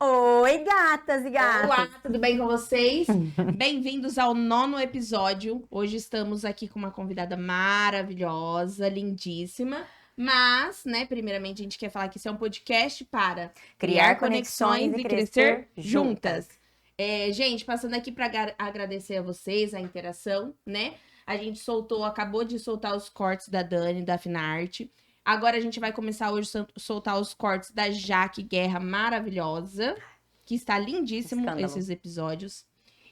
Oi, gatas e gatos! Olá, tudo bem com vocês? Bem-vindos ao 9º episódio. Hoje estamos aqui com uma convidada maravilhosa, lindíssima. Mas, né, primeiramente a gente quer falar que isso é um podcast para Criar conexões e crescer juntas. Gente, passando aqui para agradecer a vocês a interação, né? A gente acabou de soltar os cortes da Dani, da Finarte. Agora a gente vai começar hoje a soltar os cortes da Jaque Guerra maravilhosa, que está lindíssimo esses episódios.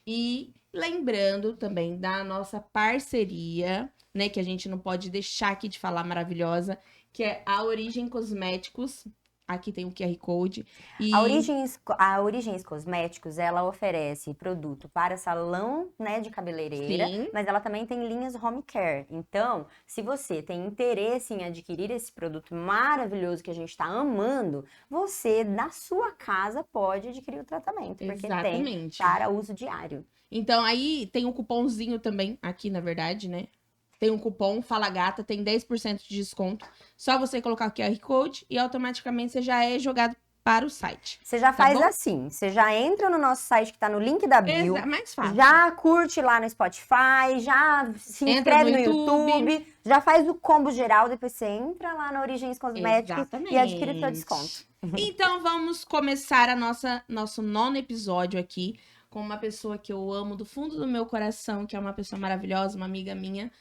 E lembrando também da nossa parceria, né, que a gente não pode deixar aqui de falar maravilhosa, que é a Origem Cosméticos. Aqui tem o QR Code. E... A Origens Cosméticos, ela oferece produto para salão, né, de cabeleireira, Sim. mas ela também tem linhas home care. Então, se você tem interesse em adquirir esse produto maravilhoso que a gente está amando, você, na sua casa, pode adquirir o tratamento, porque tem para uso diário. Então, aí tem um cupomzinho também, aqui, na verdade, né? Tem um cupom, Fala Gata, tem 10% de desconto. Só você colocar o QR Code e automaticamente você já é jogado para o site. Você já faz assim, você já entra no nosso site que tá no link da bio. Mais fácil. Já curte lá no Spotify, já se inscreve no YouTube, já faz o combo geral, depois você entra lá na Origens Cosméticos e adquire o seu desconto. Então vamos começar nosso 9º episódio aqui com uma pessoa que eu amo do fundo do meu coração, que é uma pessoa maravilhosa, uma amiga minha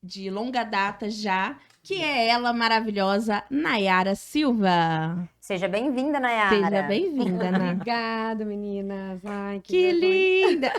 de longa data já, que é ela maravilhosa, Nayara Silva. Seja bem-vinda, Nayara. Seja bem-vinda, Nayara. Obrigada, meninas. Ai, que linda.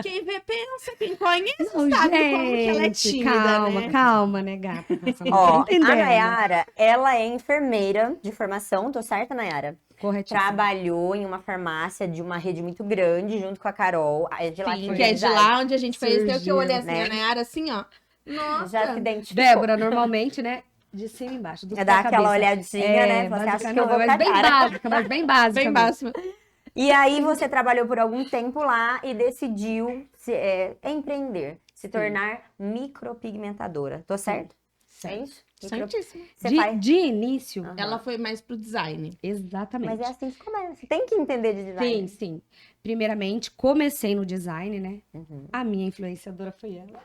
Quem vê, pensa, quem conhece sabe gente, como que ela é tímida, calma, né? calma, né, gata? Ó, a Nayara, ela é enfermeira de formação, tô certa, Nayara? Corretíssimo. Trabalhou em uma farmácia de uma rede muito grande, junto com a Carol. De lá Sim, que é de lá onde a gente conheceu, que eu olhei assim, né? A Nayara assim, ó. Nossa. Já se identificou. Débora, normalmente, né, de cima e embaixo. Dá aquela olhadinha, né? Você acha que eu vou mas bem básica, mas bem básica. Bem básica. E aí você trabalhou por algum tempo lá e decidiu empreender, se tornar micropigmentadora. Tô certo? Certo. É isso? Certíssimo. De início. Ela foi mais pro design. Exatamente. Mas é assim que começa. Você tem que entender de design. Sim. Primeiramente, comecei no design, né? Uhum. A minha influenciadora foi ela.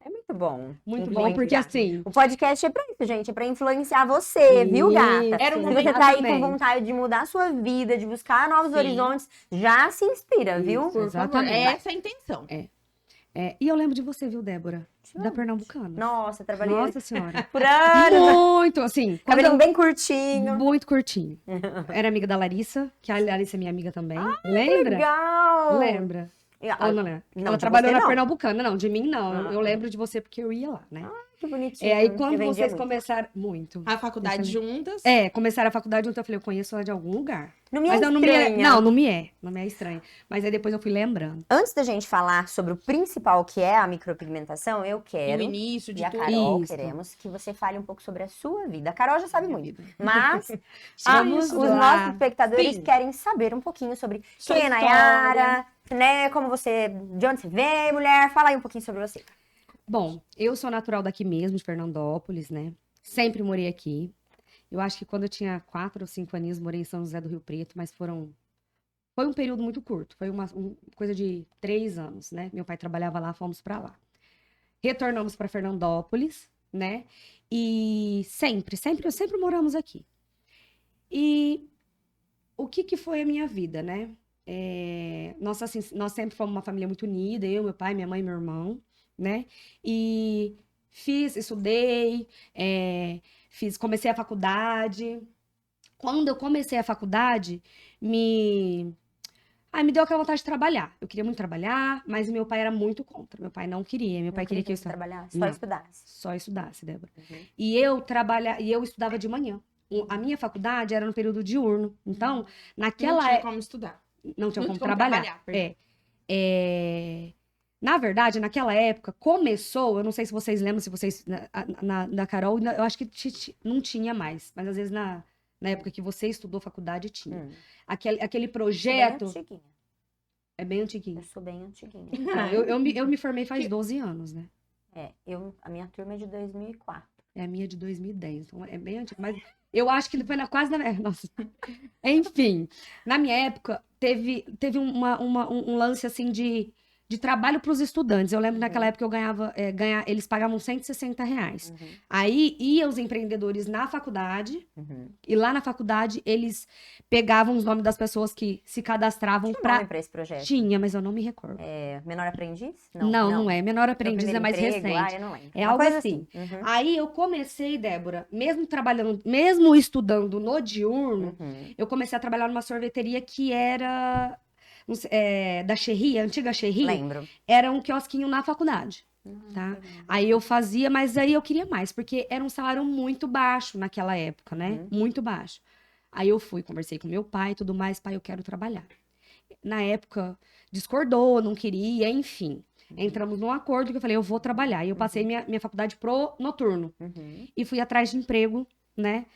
É muito bom. Muito bom, porque assim... O podcast é pra isso, gente. É pra influenciar você, viu, gata? Era um Se você tá aí com vontade de mudar a sua vida, de buscar novos horizontes, já se inspira, viu? Exatamente. É essa a intenção. E eu lembro de você, viu, Débora? Da Pernambucana. Nossa, trabalhei... Nossa Senhora. Por anos. Muito, assim... Cabelinho bem curtinho. Muito curtinho. Era amiga da Larissa, que a Larissa é minha amiga também. Lembra? Legal! Lembra? Não lembra. Não, ela trabalhou na Pernambucana. Não, de mim não. Eu lembro de você porque eu ia lá, né? Que bonitinho. Aí quando vocês começaram... Muito. A faculdade juntas. Começaram a faculdade juntas, eu falei, eu conheço ela de algum lugar. Não me é Mas eu estranha. não me é. Não me é estranha. Mas aí depois eu fui lembrando. Antes da gente falar sobre o principal que é a micropigmentação, eu quero... O início de e a tudo. Carol, Isso. queremos que você fale um pouco sobre a sua vida. A Carol já sabe muito, mas Vamos os lá. nossos espectadores Sim. querem saber um pouquinho sobre Sua quem é Nayara, né? Como você, de onde você veio, mulher. Fala aí um pouquinho sobre você. Bom, eu sou natural daqui mesmo, de Fernandópolis, né? Sempre morei aqui. Eu acho que quando eu tinha 4 ou 5 aninhos, morei em São José do Rio Preto, mas foi um período muito curto. Foi uma coisa de 3 anos, né? Meu pai trabalhava lá, fomos pra lá. Retornamos pra Fernandópolis, né? E sempre moramos aqui. E o que foi a minha vida, né? Nós sempre fomos uma família muito unida, eu, meu pai, minha mãe e meu irmão, né? E estudei, comecei a faculdade. Quando eu comecei a faculdade, me deu aquela vontade de trabalhar. Eu queria muito trabalhar, mas meu pai era muito contra. Meu pai não queria. Meu pai queria que eu trabalhasse, só Não. estudasse. Só estudasse, Débora. E eu estudava de manhã. A minha faculdade era no período diurno. Então, naquela Não tinha como estudar. não tinha Muito como trabalhar. perdão. Na verdade, naquela época, começou, eu não sei se vocês lembram, se vocês, da Carol, eu acho que não tinha mais, mas às vezes na época que você estudou faculdade, tinha. Aquele projeto... Bem antiguinha. É bem antiguinho. Eu sou bem antiguinha. Eu me formei faz 12 anos, né? A minha turma é de 2004. É a minha de 2010, então é bem antiga. Mas eu acho que foi quase na. Nossa. Enfim, na minha época, teve um lance assim de trabalho para os estudantes. Eu lembro naquela época eu eles pagavam R$ 160. Uhum. Aí ia os empreendedores na faculdade, Uhum. e lá na faculdade eles pegavam os nomes das pessoas que se cadastravam Tinha um nome para. pra esse projeto? Tinha, mas eu não me recordo. É, menor aprendiz? Não é. Menor Meu aprendiz é primeiro mais emprego? recente. Eu não lembro. É Uma algo coisa assim. Uhum. Aí eu comecei, Débora, mesmo trabalhando, mesmo estudando no diurno, Uhum. eu comecei a trabalhar numa sorveteria que era não sei, da Cherry, a antiga Cherry, Lembro. era um quiosquinho na faculdade, tá? Aí eu fazia, mas aí eu queria mais, porque era um salário muito baixo naquela época, né? Uhum. Muito baixo. Aí eu fui, conversei com meu pai e tudo mais, pai, eu quero trabalhar. Na época, discordou, não queria, enfim. Entramos num acordo que eu falei, eu vou trabalhar. E eu passei minha faculdade pro noturno. Uhum. E fui atrás de emprego, né?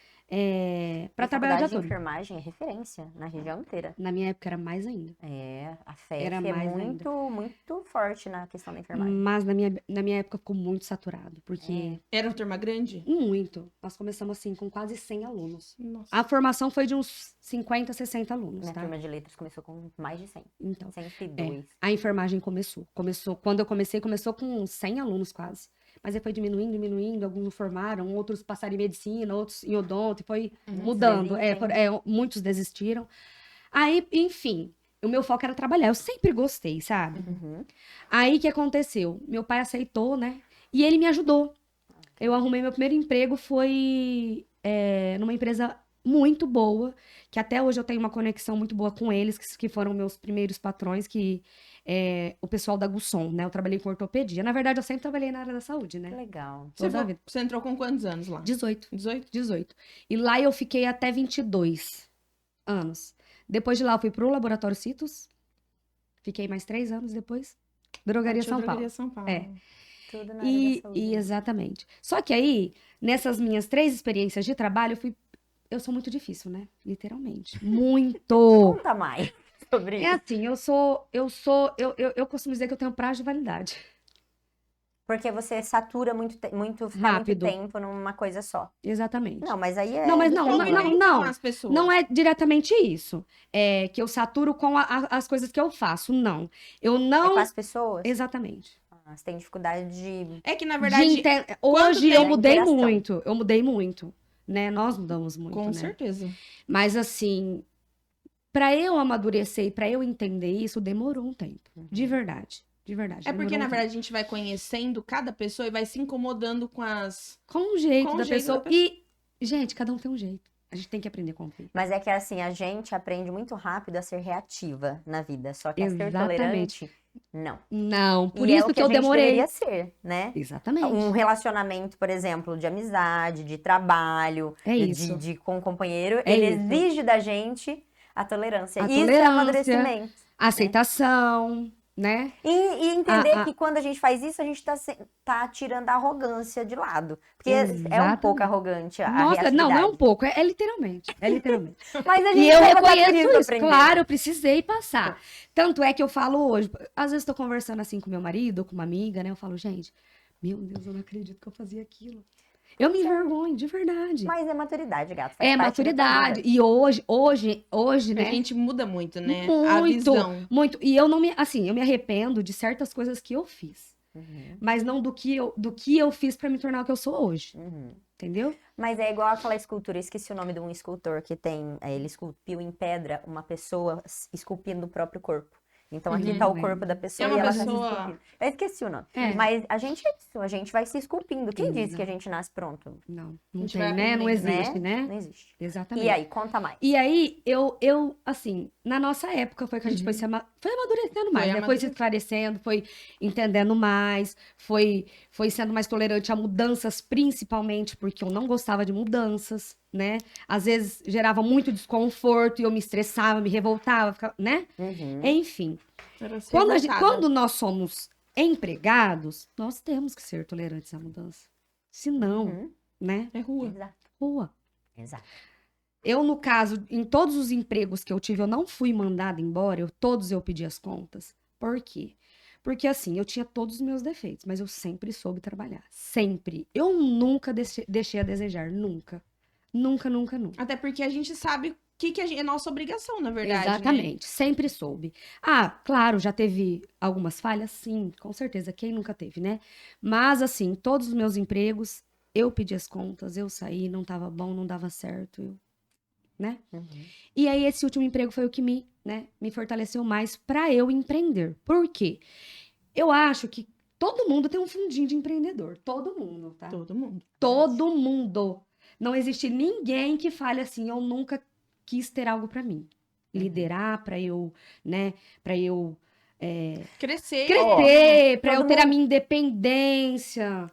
Pra E trabalhar o dia faculdade de todo. enfermagem é referência na região inteira. Na minha época era mais ainda. É, a Era FEF é mais muito, muito forte na questão da enfermagem. Mas na minha época ficou muito saturado. Porque, Era uma turma grande? muito. Nós começamos assim com quase 100 alunos. Nossa. A formação foi de uns 50, 60 alunos, Minha tá? turma de letras começou com mais de 100. Então, 102. a enfermagem começou. Quando eu comecei, começou com 100 alunos quase. Mas aí foi diminuindo, alguns não formaram, outros passaram em medicina, outros em odonto, e foi mudando. desistem. Muitos desistiram. Aí, enfim, o meu foco era trabalhar. Eu sempre gostei, sabe? Uhum. Aí, o que aconteceu? Meu pai aceitou, né? E ele me ajudou. Eu arrumei meu primeiro emprego, foi numa empresa muito boa, que até hoje eu tenho uma conexão muito boa com eles, que foram meus primeiros patrões, que o pessoal da Gusson, né? Eu trabalhei com ortopedia. Na verdade, eu sempre trabalhei na área da saúde, Que né? legal. Toda a vida. Você entrou com quantos anos lá? 18. 18? 18. E lá eu fiquei até 22 anos. Depois de lá, eu fui pro Laboratório Citos. Fiquei mais 3 anos depois. Drogaria Partiu São Drogaria Paulo. São Paulo. É. Tudo na área da saúde. né? Exatamente. Só que aí, nessas minhas 3 experiências de trabalho, eu sou muito difícil, né? Literalmente. Muito! Conta mais sobre É isso. assim, eu costumo dizer que eu tenho prazo de validade. Porque você satura muito, fica muito Rápido. tempo numa coisa só. Exatamente. Não, mas aí é. Não, mas Como não, identificam não. as pessoas? Não é diretamente isso. É que eu saturo com as coisas que eu faço. Não. Eu É não. com as pessoas. Exatamente. Ah, você tem dificuldade de. É que, na verdade, Hoje tem eu a mudei interação? muito. Eu mudei muito. Né? Nós mudamos muito, com né? certeza. Mas assim, pra eu amadurecer e pra eu entender isso, demorou um tempo. De verdade. De verdade. É porque, demorou na um verdade, a gente vai conhecendo cada pessoa e vai se incomodando com as... tempo. Com o jeito com o da jeito pessoa. da pessoa. E, gente, cada um tem um jeito. A gente tem que aprender com o filho. Mas é que assim, a gente aprende muito rápido a ser reativa na vida. Só que a ser Exatamente. tolerante, não. Não, por E é isso o que a eu gente demorei. deveria ser, né? Exatamente. Um relacionamento, por exemplo, de amizade, de trabalho, É isso. com um companheiro, É ele isso. exige da gente a tolerância. A Isso é tolerância, amadurecimento. aceitação, né? E entender A- que quando a gente faz isso, a gente tá tirando a arrogância de lado. Porque é um Exatamente. pouco arrogante a Nossa, não é um reatividade. pouco, é literalmente. É literalmente. Mas a E gente eu vai passar por reconheço pra isso, aprender. claro, eu precisei passar. Tanto é que eu falo hoje, às vezes tô conversando assim com meu marido, ou com uma amiga, né? Eu falo, gente, meu Deus, eu não acredito que eu fazia aquilo. Eu me envergonho, de verdade. Mas é maturidade, gato. Faz É parte da tua maturidade. vida. E hoje, A né? gente muda muito, né? A Muito, visão. muito. E eu não me, assim, eu me arrependo de certas coisas que eu fiz, Uhum, mas não do que eu fiz pra me tornar o que eu sou hoje, uhum. entendeu? Mas é igual aquela escultura, eu esqueci o nome de um escultor que tem, ele esculpiu em pedra uma pessoa esculpindo o próprio corpo. Então aqui tá o corpo da pessoa É uma e ela tá se pessoa- esculpindo. Eu esqueci o nome. É. Mas a gente é isso, a gente vai se esculpindo. Quem disse que a Exato. gente nasce pronto? Não A gente tem, vai né? Não aprendendo, existe, né? Não existe. Exatamente. E aí, conta mais. E aí, eu assim, na nossa época foi que a gente foi amadurecendo mais, né? Foi se esclarecendo, foi entendendo mais, foi sendo mais tolerante a mudanças, principalmente porque eu não gostava de mudanças, né? Às vezes gerava muito desconforto e eu me estressava, me revoltava, né? Uhum. Enfim, Era ser quando revoltada. nós somos empregados, nós temos que ser tolerantes à mudança. Se não, Uhum. né? É rua. Exato, Rua. exato. Eu, no caso, em todos os empregos que eu tive, eu não fui mandada embora, todos eu pedi as contas. Por quê? Porque assim, eu tinha todos os meus defeitos, mas eu sempre soube trabalhar. Sempre. Eu nunca deixei a desejar. Nunca. Nunca, nunca, nunca. Até porque a gente sabe o que é nossa obrigação, na verdade, né? Exatamente, sempre soube. Ah, claro, já teve algumas falhas? Sim, com certeza. Quem nunca teve, né? Mas, assim, todos os meus empregos, eu pedi as contas, eu saí, não tava bom, não dava certo, né? Uhum. E aí, esse último emprego foi o que me fortaleceu mais pra eu empreender. Por quê? Eu acho que todo mundo tem um fundinho de empreendedor. Todo mundo, tá? Todo mundo. Todo mundo. Não existe ninguém que fale assim, eu nunca quis ter algo pra mim. Liderar pra eu, né, para eu Crescer. pra eu todo ter a mundo- minha independência.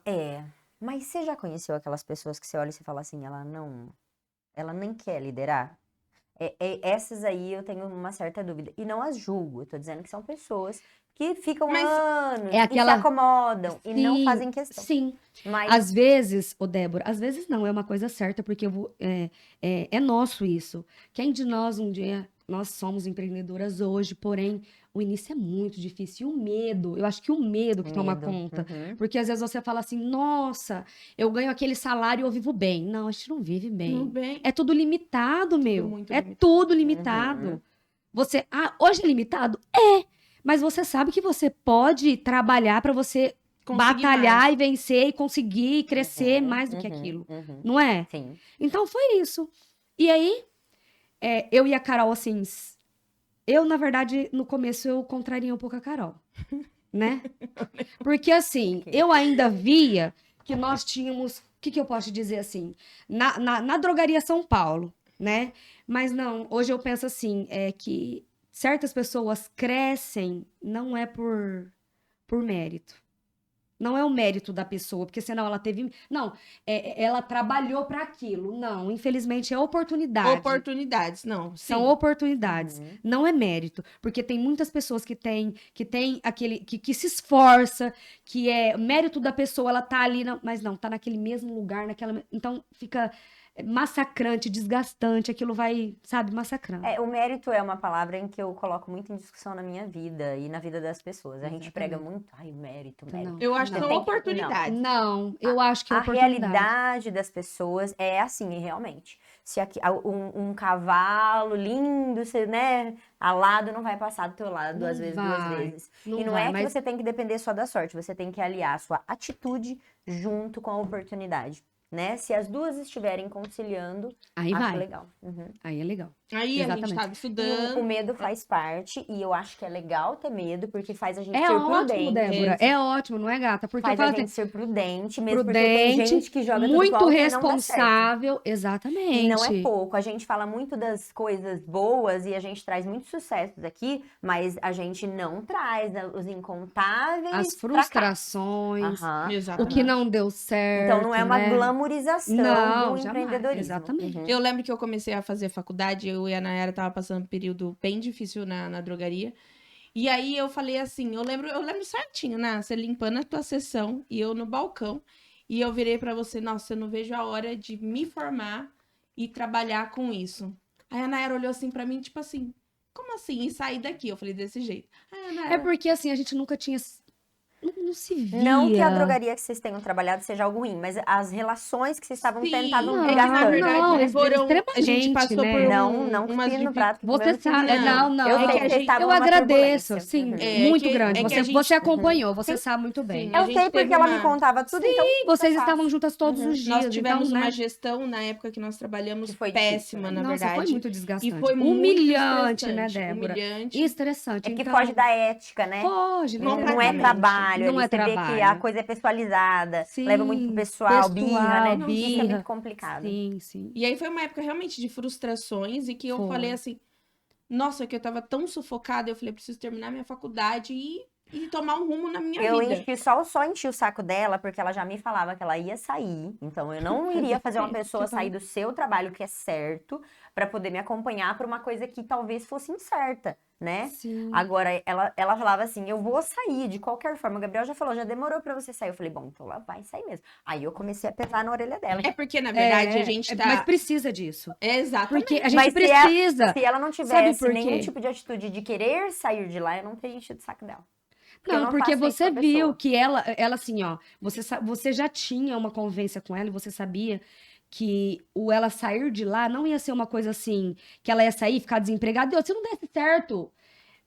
Mas você já conheceu aquelas pessoas que você olha e você fala assim, ela nem quer liderar? Essas aí eu tenho uma certa dúvida. E não as julgo, eu tô dizendo que são pessoas que ficam Mas anos é aquela- e se acomodam e não Sim, fazem questão. Sim. Mas Às vezes, ô Débora, às vezes não, é uma coisa certa, porque é nosso isso. Quem de nós um dia, nós somos empreendedoras hoje, porém, o início é muito difícil. E o medo, eu acho que o medo que toma medo. conta. Uhum. Porque às vezes você fala assim, nossa, eu ganho aquele salário e eu vivo bem. Não, a gente não vive bem. Tudo bem. É tudo limitado, meu. muito É limitado. tudo limitado. Uhum. Você, hoje é limitado? É. Mas você sabe que você pode trabalhar para você Conseguir batalhar mais. e vencer e conseguir crescer Uhum, mais do que uhum, aquilo. uhum. Não é? Sim. Então foi isso. E aí, eu e a Carol, assim, eu, na verdade, no começo eu contraria um pouco a Carol, né? Porque, assim, eu ainda via que nós tínhamos, o que eu posso te dizer assim? Na Drogaria São Paulo, né? Mas não, hoje eu penso assim, que certas pessoas crescem não é por mérito. Não é o mérito da pessoa, porque senão ela teve. Não, ela trabalhou para aquilo. Não, infelizmente é oportunidade. Oportunidades, não. Sim. São oportunidades. Uhum. Não é mérito. Porque tem muitas pessoas que têm aquele. Que se esforça, que é mérito da pessoa, ela tá ali, mas não, tá naquele mesmo lugar, naquela. Então fica massacrante, desgastante, aquilo vai, sabe, massacrando. O mérito é uma palavra em que eu coloco muito em discussão na minha vida e na vida das pessoas. A gente Exatamente. prega muito, mérito. Não. Eu acho que Não. são Tem que- oportunidades. Não, eu acho que é A oportunidade. realidade das pessoas é assim, realmente. Se um cavalo lindo, você, né, alado não vai passar do teu lado Não duas vezes. Não E não vai, é que mas você tem que depender só da sorte, você tem que aliar a sua atitude junto com a oportunidade, né? Se as duas estiverem conciliando, aí acho vai. legal. Uhum. Aí é legal. Aí a gente Exatamente. tava E estudando. o medo faz parte, e eu acho que é legal ter medo, porque faz a gente É ser ótimo, prudente. Débora. É ótimo, não é, gata? Porque Faz eu a falo gente assim, ser prudente, mesmo porque tem prudente, gente que joga tudo pro muito alto e não dá certo. responsável. E Exatamente. não é pouco. A gente fala muito das coisas boas e a gente traz muitos sucessos aqui, mas a gente não traz, né, os incontáveis As pra cá. frustrações, Aham. o Exatamente. que não deu certo. Então não é uma né? glamorização Não, do jamais. empreendedorismo. Exatamente. Uhum. Eu lembro que eu comecei a fazer faculdade, eu e a Nayara tava passando um período bem difícil na drogaria. E aí eu falei assim, eu lembro certinho, né? Você limpando a tua sessão e eu no balcão. E eu virei pra você, nossa, eu não vejo a hora de me formar e trabalhar com isso. Aí a Nayara olhou assim pra mim, tipo assim, como assim? E sair daqui? Eu falei desse jeito. Aí a Nayara, É porque assim, a gente nunca tinha. Não se via. Não que a drogaria que vocês tenham trabalhado seja algo ruim, mas as relações que vocês estavam sim, tendo estavam Não, é que na desgastando. verdade não, foram, a gente extremamente, passou né? por Não umas cuspir no prato. que comeu Você no sabe. feijão. Não, Eu é sei que que vocês estavam eu numa agradeço, turbulência. sim, Uhum. muito que- grande. é que a gente- Você acompanhou, você sabe muito bem. Sim, Eu a gente sei porque teve ela uma- me contava tudo, então E vocês foi estavam juntas todos Uhum. os dias. Nós tivemos então, uma né? gestão na época que nós trabalhamos Que foi difícil, péssima, né? na Nossa, verdade. foi muito E desgastante. foi muito Humilhante, né, estressante, Débora? humilhante. Estressante. É que então, foge da ética, né? Foge, Não é Completamente. trabalho, Não ali é você vê que trabalho. a coisa é pessoalizada, Sim, leva muito pro pessoal, birra, né? pessoal, Isso é birra. muito complicado. Sim, sim. E aí foi uma época realmente de frustrações e que eu Foi. falei assim, nossa, que eu tava tão sufocada, eu falei, preciso terminar minha faculdade e tomar um rumo na minha Eu vida. só enchi o saco dela porque ela já me falava que ela ia sair. Então eu não iria fazer uma pessoa sair do seu trabalho, que é certo, pra poder me acompanhar pra uma coisa que talvez fosse incerta, né? Sim. Agora, ela falava assim, eu vou sair de qualquer forma. O Gabriel já falou, já demorou pra você sair. Eu falei, bom, então ela vai sair mesmo. Aí eu comecei a pesar na orelha dela. É porque, na verdade, a gente tá... Mas precisa disso. Exatamente. Porque a gente Mas precisa. Se ela não Sabe tivesse por nenhum quê? tipo de atitude de querer sair de lá, eu não teria enchido o saco dela. Porque eu Não, não porque faço isso você com a viu pessoa. que ela assim, ó, você já tinha uma convivência com ela e você sabia que o ela sair de lá não ia ser uma coisa assim, que ela ia sair, ficar desempregada. Deus, se não desse certo,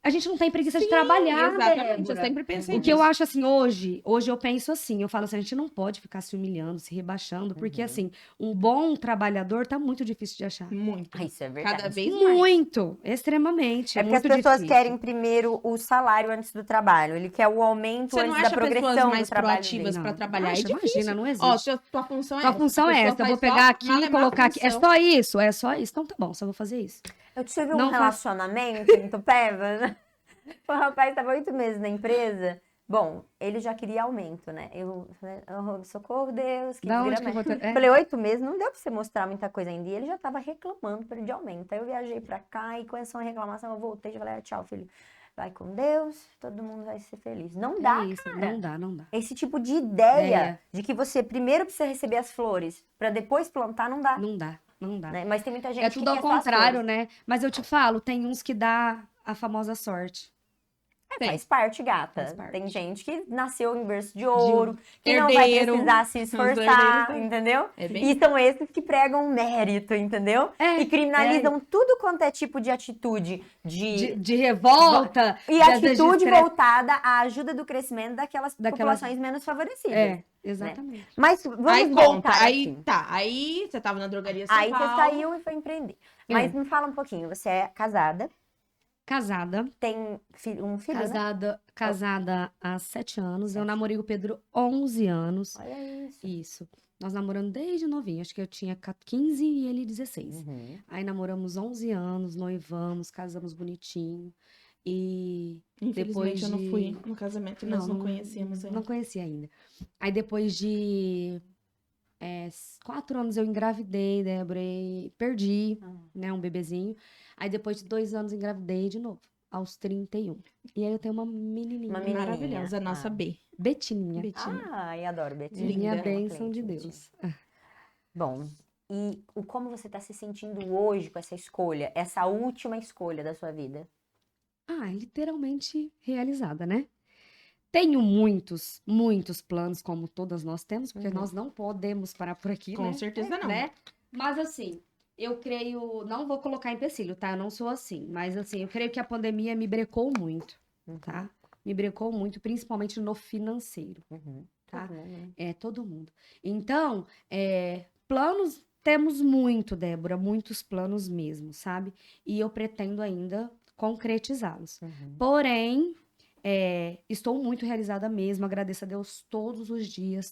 a gente não tem preguiça de trabalhar, Exatamente, eu Débora. sempre pensei O que eu nisso. acho assim, hoje eu penso assim, eu falo assim, a gente não pode ficar se humilhando, se rebaixando, porque Uhum. assim, um bom trabalhador tá muito difícil de achar. Muito. Ah, isso é Cada verdade. vez mais. Muito, extremamente, É porque as muito pessoas difícil. querem primeiro o salário antes do trabalho. Ele quer o aumento Você não antes da acha pessoas progressão do mais trabalho proativas dele. para Não, trabalhar? acha, É difícil. imagina, não Ó, existe. tua função é Tua essa. função A é pessoa essa, eu faz vou só pegar aqui, malemar a colocar aqui. É função. só isso? É só isso. Então tá bom, só vou fazer isso. Eu tive um Não faz- relacionamento em Tupéva, né? O rapaz estava 8 meses na empresa. Bom, ele já queria aumento, né? Eu falei, oh, socorro, Deus, que Da onde que eu desgrama. vou ter... Falei, 8 meses, não deu pra você mostrar muita coisa ainda. E ele já tava reclamando de aumento. Aí eu viajei pra cá e com essa reclamação eu voltei e falei, ah, tchau, filho. Vai com Deus, todo mundo vai ser feliz. Não dá, É isso, cara. não dá, não dá. Esse tipo de ideia Ideia. de que você primeiro precisa receber as flores pra depois plantar, não dá. Não dá, não dá. Né? Mas tem muita gente É que tudo ao quer só as contrário, flores. né? Mas eu te falo, tem uns que dá a famosa sorte. Tem. Faz parte, gata. Faz parte. Tem gente que nasceu em berço de ouro, que não vai herdeiro. precisar se Os esforçar, herdeiros entendeu? É bem E são esses que pregam mérito, entendeu? É, E criminalizam tudo quanto é tipo de atitude de revolta. e das atitude estresse- voltada à ajuda do crescimento daquelas Daquelas- populações menos favorecidas. É, exatamente. Mas vamos Aí conta, voltar aí aqui. tá, aí você tava na drogaria São Aí você Paulo. saiu e foi empreender. Mas É. me fala um pouquinho, você é casada, Casada. tem um filho, né? Casada há 7 anos. Eu namorei o Pedro 11 anos. Olha isso. Isso. Nós namoramos desde novinho. Acho que eu tinha 15 e ele 16. Uhum. Aí namoramos 11 anos, noivamos, casamos bonitinho. E Infelizmente depois eu não de- fui no casamento, nós não conhecíamos ainda. Não conhecia ainda. Aí depois de 4 anos eu engravidei, Débora, e perdi, né, um bebezinho. Aí depois de 2 anos engravidei de novo, aos 31. E aí eu tenho uma menininha, Uma menininha. Maravilhosa, a nossa Ah. B. Betinha. Betinha. Ai, adoro, É Betinha. minha linda. bênção de Cliente, Deus. Bom, e como você está se sentindo hoje com essa escolha, essa última escolha da sua vida? Literalmente realizada, né? Tenho muitos, muitos planos, como todas nós temos, porque Uhum. nós não podemos parar por aqui, Com né? certeza não. Né? Mas assim, eu creio, não vou colocar empecilho, tá? Eu não sou assim, mas assim, eu creio que a pandemia me brecou muito, tá? Me brecou muito, principalmente no financeiro, Uhum. tá? Todo mundo, né? É, todo mundo. Então, planos temos muito, Débora, muitos planos mesmo, sabe? E eu pretendo ainda concretizá-los. Uhum. Porém, estou muito realizada mesmo, agradeço a Deus todos os dias,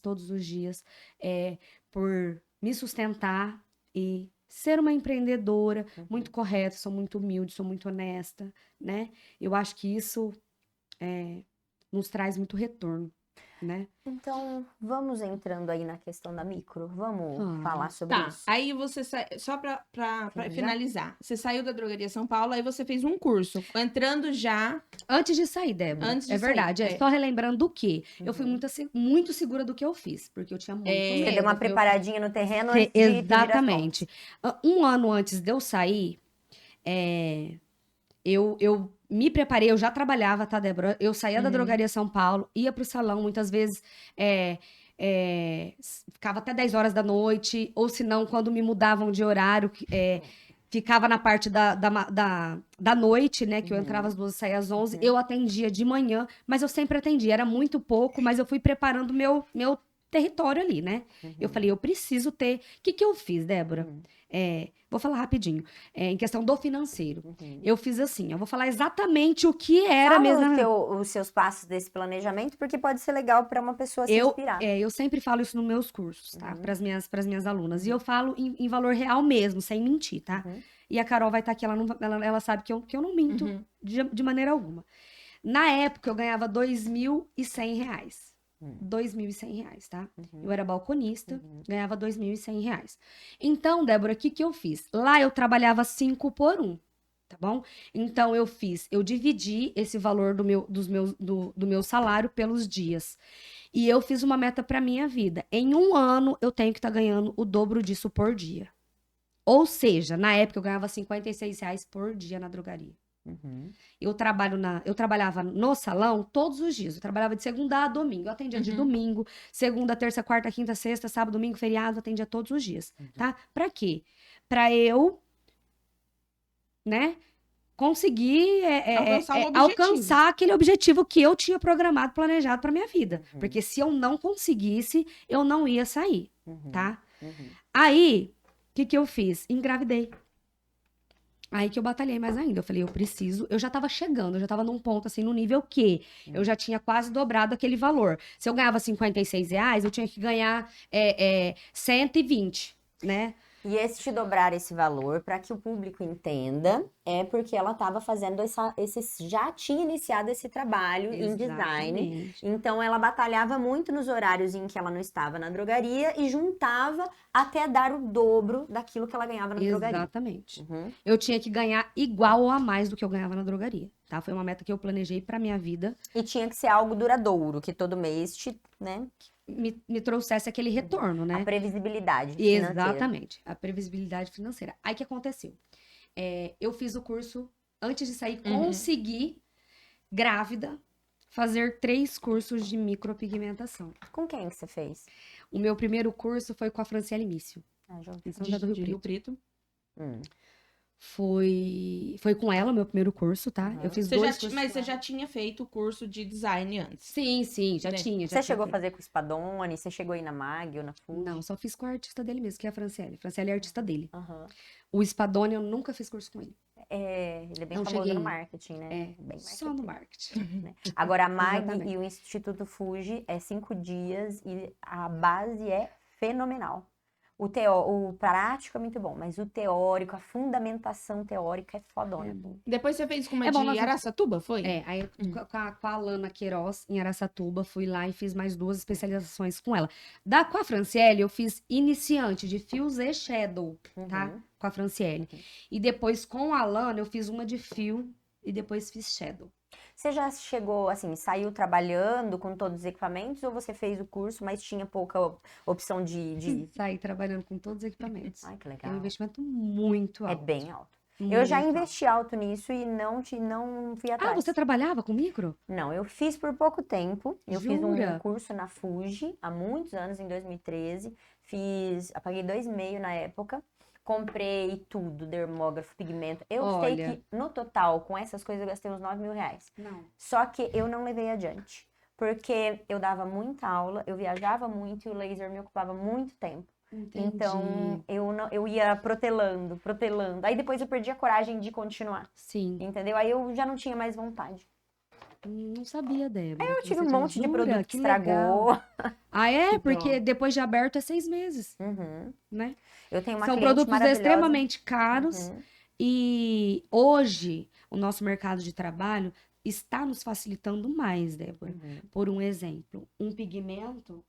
por me sustentar e ser uma empreendedora muito correta, sou muito humilde, sou muito honesta, né? Eu acho que isso nos traz muito retorno, né? Então, vamos entrando aí na questão da micro? Vamos Vamos. falar sobre Tá, isso? aí você só pra Finalizar? finalizar. Você saiu da drogaria São Paulo, aí você fez um curso. Entrando já. Antes de sair, Débora, Antes de é verdade, sair, só relembrando do quê? Eu fui Uhum. muito segura do que eu fiz, porque eu tinha muito medo. Você deu uma eu- preparadinha no terreno antes de pedir as Exatamente. Um ano antes de eu sair, eu me preparei, eu já trabalhava, tá, Débora? Eu saía da Uhum. drogaria São Paulo, ia pro salão, muitas vezes ficava até 10 horas da noite, ou se não, quando me mudavam de horário, ficava na parte da noite, né? Que eu entrava às 12 e saía às 11. Eu atendia de manhã, mas eu sempre atendia. Era muito pouco, mas eu fui preparando meu território ali, né? Eu falei, eu preciso ter... O que eu fiz, Débora? Vou falar rapidinho. Em questão do financeiro. Eu fiz assim, eu vou falar exatamente o que era Fala mesmo. os seus passos desse planejamento, porque pode ser legal para uma pessoa se inspirar. Eu sempre falo isso nos meus cursos, tá? Para as minhas alunas. E eu falo em valor real mesmo, sem mentir, tá? E a Carol vai estar aqui, ela sabe que eu não minto de maneira alguma. Na época, eu ganhava R$2.100. R$2.100, tá? Eu era balconista, ganhava R$2.100. Então, Débora, o que eu fiz? Lá eu trabalhava 5 por 1. Tá bom? Então, eu dividi esse valor do meu salário pelos dias. E eu fiz uma meta pra minha vida. Em um ano, eu tenho que estar ganhando o dobro disso por dia. Ou seja, na época, eu ganhava R$56 por dia na drogaria. Uhum. Eu trabalhava no salão todos os dias. Eu trabalhava de segunda a domingo. Eu atendia de domingo, segunda, terça, quarta, quinta, sexta, sábado, domingo, feriado, eu atendia todos os dias, tá? Pra quê? Pra eu, né, conseguir Alcançar um objetivo. alcançar aquele objetivo que eu tinha programado, planejado pra minha vida. Porque se eu não conseguisse, eu não ia sair, tá? Aí, o que eu fiz? Engravidei. Aí que eu batalhei mais ainda. Eu falei, eu já tava chegando, eu já tava num ponto, assim, no nível que eu já tinha quase dobrado aquele valor. Se eu ganhava R$ 56, eu tinha que ganhar 120, né? E esse te dobrar esse valor, para que o público entenda, é porque ela estava fazendo já tinha iniciado esse trabalho em design. Exatamente. Então ela batalhava muito nos horários em que ela não estava na drogaria e juntava até dar o dobro daquilo que ela ganhava na drogaria. Exatamente. Uhum. Eu tinha que ganhar igual ou a mais do que eu ganhava na drogaria, tá? Foi uma meta que eu planejei pra minha vida. E tinha que ser algo duradouro, que todo mês né? Me trouxesse aquele retorno, né? A previsibilidade financeira. Exatamente, a previsibilidade financeira. Aí o que aconteceu? Eu fiz o curso, antes de sair, consegui, grávida, fazer 3 cursos de micropigmentação. Com quem que você fez? O meu primeiro curso foi com a Franciele Mício, Já ouvi em São José do De Rio Preto. Preto. Foi com ela o meu primeiro curso, tá? Eu fiz 2 cursos. Mas você já tinha feito o curso de design antes? Sim, já Né? tinha. Você chegou a fazer com o Spadoni? Você chegou aí na MAG ou na FUG? Não, só fiz com a artista dele mesmo, que é a Franciele. Franciele é a artista dele. Uhum. O Spadoni, eu nunca fiz curso com ele. Ele é bem Não famoso cheguei. no marketing, né? Bem Só no marketing. né? Agora, a MAG Exatamente. e o Instituto Fuji é 5 dias e a base é fenomenal. O prático é muito bom, mas o teórico, a fundamentação teórica é fodona. É bom. Depois você fez com uma É bom, de nós- Araçatuba, foi? Aí com a Alana Queiroz, em Araçatuba, fui lá e fiz mais 2 especializações com ela. Com a Franciele, eu fiz iniciante de fios e shadow, tá? Com a Franciele. E depois, com a Alana, eu fiz uma de fio e depois fiz shadow. Você já chegou, assim, saiu trabalhando com todos os equipamentos ou você fez o curso, mas tinha pouca opção de... Saí trabalhando com todos os equipamentos. Ai, que É um legal. investimento muito É alto. bem alto. Muito Eu já alto. investi alto nisso e não fui atrás. Ah, você trabalhava com micro? Não, eu fiz por pouco tempo. Eu fiz um Jura? curso na Fuji há muitos anos, em 2013. Paguei 2,5 na época. Comprei tudo, dermógrafo, pigmento. Eu sei Olha. que no total, com essas coisas, eu gastei uns R$ 9.000. Não. Só que eu não levei adiante. Porque eu dava muita aula, eu viajava muito e o laser me ocupava muito tempo. Entendi. Então, eu ia protelando. Aí depois eu perdi a coragem de continuar. Sim. Entendeu? Aí eu já não tinha mais vontade. Não sabia, Débora. Eu que tive você um tinha- monte de Jura? produto que legal. estragou. Ah, é? Que Porque dó. depois de aberto é 6 meses, Uhum. né? Eu tenho uma São cliente produtos maravilhosa. extremamente caros. Uhum. E hoje, o nosso mercado de trabalho está nos facilitando mais, Débora. Uhum. Por um exemplo, um pigmento,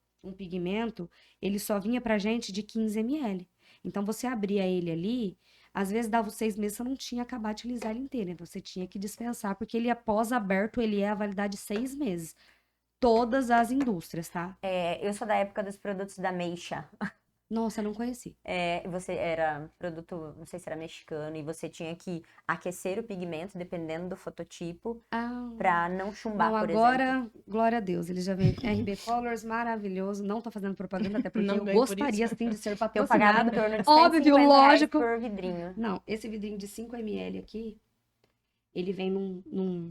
ele só vinha pra gente de 15 ml. Então, você abria ele ali, às vezes dava os 6 meses, você não tinha acabado de utilizar ele inteiro. Então, você tinha que dispensar, porque ele, após aberto, ele é a validade de 6 meses. Todas as indústrias, tá? Eu sou da época dos produtos da Meixa. Nossa, eu não conheci. Você era produto, não sei se era mexicano, e você tinha que aquecer o pigmento, dependendo do fototipo, Ah, pra não chumbar, não, por exemplo. agora, glória a Deus, ele já vem RB Colors, maravilhoso. Não tô fazendo propaganda, até porque Não eu ganho por gostaria, isso. sim, de ser Eu pagava em patrocinada. torno de Óbvio, R$ 150 lógico. por vidrinho. Não, esse vidrinho de 5 ml aqui, ele vem num...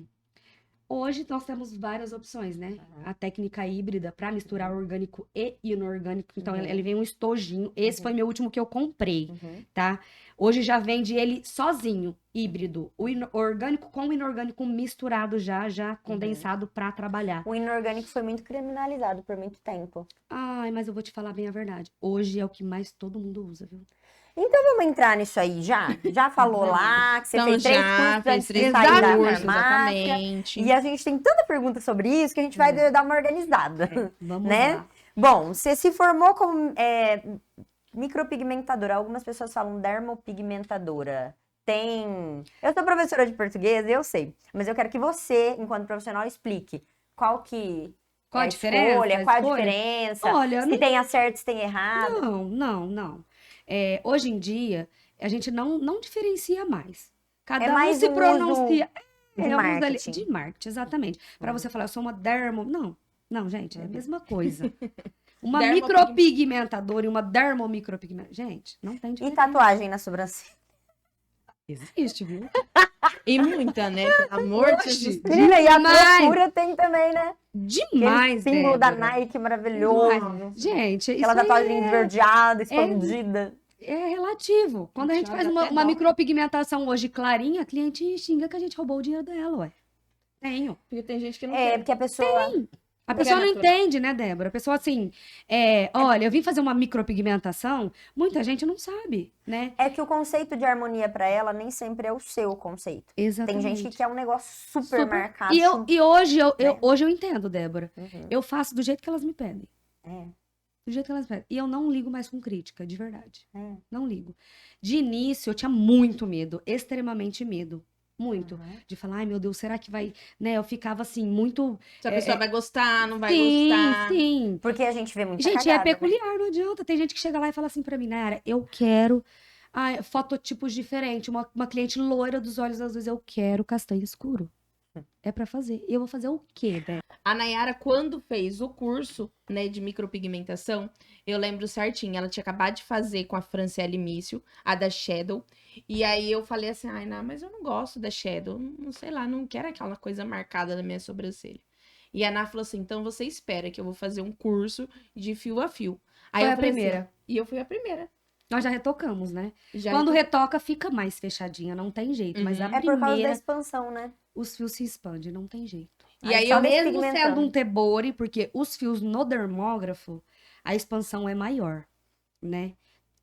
Hoje nós temos várias opções, né? A técnica híbrida para misturar orgânico e inorgânico. Então, ele vem um estojinho. Esse foi meu último que eu comprei, Uhum. tá? Hoje já vende ele sozinho, híbrido. O orgânico com o inorgânico misturado já condensado para trabalhar. O inorgânico foi muito criminalizado por muito tempo. Ai, mas eu vou te falar bem a verdade. Hoje é o que mais todo mundo usa, viu? Então vamos entrar nisso aí já? Já falou lá que você Então fez 3 já cursos fez antes de 3 sair da cursos, farmácia. exatamente. E a gente tem tanta pergunta sobre isso que a gente vai dar uma organizada, Vamos né? lá. Bom, você se formou como micropigmentadora. Algumas pessoas falam dermopigmentadora. Eu sou professora de português, eu sei. Mas eu quero que você, enquanto profissional, explique qual Qual é a diferença? escolha, qual a diferença, Olha, se tem acerto, se tem errado. não. Hoje em dia, a gente não diferencia mais. Cada É um mais se um pronuncia. de É um uso ali- marketing. de marketing, exatamente. Para você falar, eu sou uma dermo. Não, não, gente, é a mesma coisa. Uma micropigmentadora e uma dermomicropigmentadora. Gente, não tem E diferença. tatuagem na sobrancelha? Existe, viu? E muita, né? Pelo amor de Oxe, Jesus. Menina, e a demais. procura tem também, né? Demais, Aquele símbolo da Débora. Nike maravilhoso. Demais. Gente, Aquela isso aí tatuagem esverdeada, expandida. é relativo. Quando a gente faz Joga até uma dó. micropigmentação hoje clarinha, a cliente xinga que a gente roubou o dinheiro dela, ué. Tenho. Porque tem gente que não É, quer. porque a pessoa... A Porque pessoa é não natural. entende, né, Débora? A pessoa assim, olha, eu vim fazer uma micropigmentação, muita gente não sabe, né? É que o conceito de harmonia pra ela nem sempre é o seu conceito. Exatamente. Tem gente que quer um negócio super marcado. E hoje né? hoje eu entendo, Débora. Uhum. Eu faço do jeito que elas me pedem. É, Do jeito que elas pedem. E eu não ligo mais com crítica, de verdade. é. Não ligo. De início, eu tinha muito medo, extremamente medo. Muito. Uhum. De falar, ai meu Deus, será que vai. Né? Eu ficava assim, muito. Se a pessoa vai gostar, não vai sim, gostar. sim. Porque a gente vê muita Gente, cagada, é peculiar, não adianta. Tem gente que chega lá e fala assim pra mim, Nayara, eu quero fototipos diferentes. Uma cliente loira dos olhos azuis, eu quero castanho escuro. É pra fazer. E eu vou fazer o quê, né? A Nayara, quando fez o curso, né, de micropigmentação, eu lembro certinho, ela tinha acabado de fazer com a Franciele Mício, a da Shadow, e aí eu falei assim, ai, não, mas eu não gosto da Shadow, não sei lá, não quero aquela coisa marcada na minha sobrancelha. E a Ana falou assim, então você espera que eu vou fazer um curso de fio a fio. Aí Foi eu a falei primeira. assim, e eu fui a primeira. Nós já retocamos, né? Já Quando então- retoca, fica mais fechadinha, não tem jeito. Mas a É por causa da primeira, expansão, né? os fios se expandem, não tem jeito. E aí só eu Mesmo despigmentando. sendo um tebore, porque os fios no dermógrafo, a expansão é maior, né?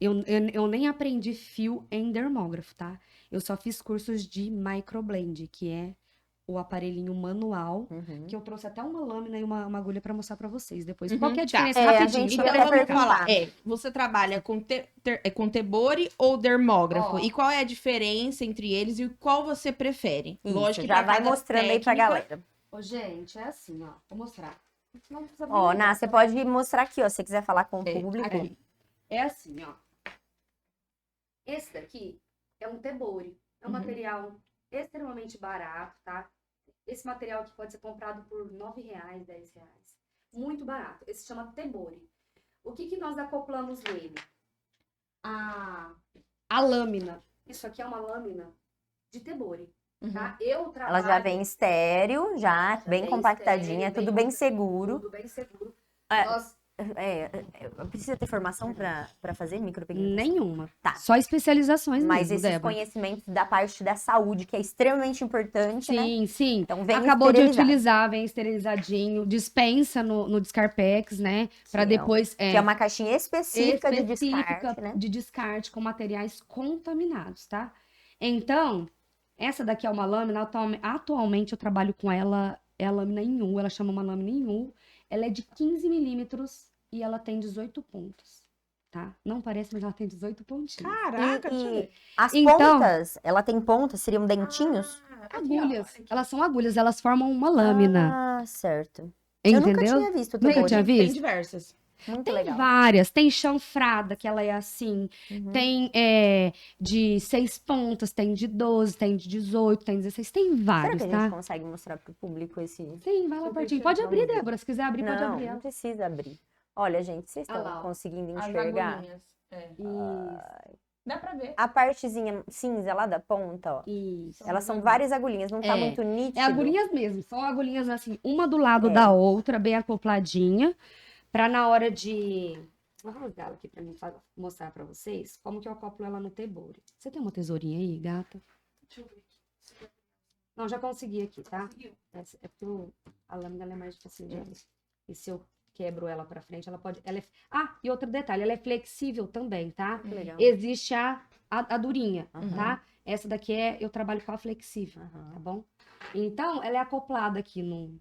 Eu nem aprendi fio em dermógrafo, tá? Eu só fiz cursos de microblend, que é o aparelhinho manual, Uhum. que eu trouxe até uma lâmina e uma agulha pra mostrar pra vocês depois. Uhum, Qual que é a tá. diferença? É, a Rapidinho. gente Então até vamos perguntar. falar, você trabalha com tebore ou dermógrafo? Ó. E qual é a diferença entre eles e qual você prefere? Isso, Lógico que já pra vai cada mostrando aí pra técnica- galera. Ô, gente, é assim, ó. Vou mostrar. Não precisa Ó, abrir, Ná, não. você pode mostrar aqui, ó, se você quiser falar com o É, público. Aqui. É assim, ó. Esse daqui é um tebore. É um Uhum. material extremamente barato, tá? Esse material aqui pode ser comprado por R$9, R$10. Muito barato. Esse chama tebore. O que nós acoplamos nele? A lâmina. Isso aqui é uma lâmina de tebore, tá? Eu trabalho... Ela já vem estéreo, já bem vem compactadinha, estéreo, tudo bem seguro. Tudo bem seguro. É. Nós... Precisa ter formação pra fazer micropigmentação? Nenhuma. Tá. Só especializações Mas mesmo, esses Débora. conhecimentos da parte da saúde, que é extremamente importante, né? Sim, sim. Então vem Acabou de esterilizado. utilizar, vem esterilizadinho, dispensa no Descarpex, né? Pra Sim, depois Que é uma caixinha específica de descarte, né? de descarte com materiais contaminados, tá? Então, essa daqui é uma lâmina, atualmente eu trabalho com ela, é a lâmina em U, ela chama uma lâmina em U, ela é de 15 milímetros e ela tem 18 pontos, tá? Não parece, mas ela tem 18 pontinhos. Caraca, deixa eu ver. As Então- pontas, ela tem pontas, seriam dentinhos? Agulhas, elas são agulhas, elas formam uma lâmina, Ah, certo. Eu nunca entendeu? tinha visto Nunca tebore. tinha Tem visto? diversas. Muito Tem legal. várias, tem chanfrada, que ela é assim, Uhum. tem de 6 pontas, tem de 12, tem de 18, tem 16, tem Será vários, que a gente tá? consegue mostrar pro público esse... Sim, vai lá Super pertinho. chique, Pode abrir, vamos ver. Débora, se quiser abrir, pode Não, abrir. não ela. precisa abrir. Olha, gente, vocês Ah estão lá, ó. conseguindo As enxergar? agulhinhas. É. Isso, Dá pra ver. A partezinha cinza lá da ponta, ó. isso. Elas são várias agulhinhas, não tá É. muito nítido. É agulhinhas mesmo, são agulhinhas assim, uma do lado É. da outra, bem acopladinha, pra na hora de... Vou rasgar ela aqui pra mim mostrar pra vocês como que eu acoplo ela no tebore. Você tem uma tesourinha aí, gata? Deixa eu ver aqui. Não, já consegui aqui, tá? Conseguiu? É porque a lâmina ela é mais difícil de abrir. E se eu quebro ela pra frente, ela pode... e outro detalhe, ela é flexível também, tá? Que legal. Existe a durinha, Aham. tá? Essa daqui eu trabalho com a flexível, Aham. tá bom? Então, ela é acoplada aqui no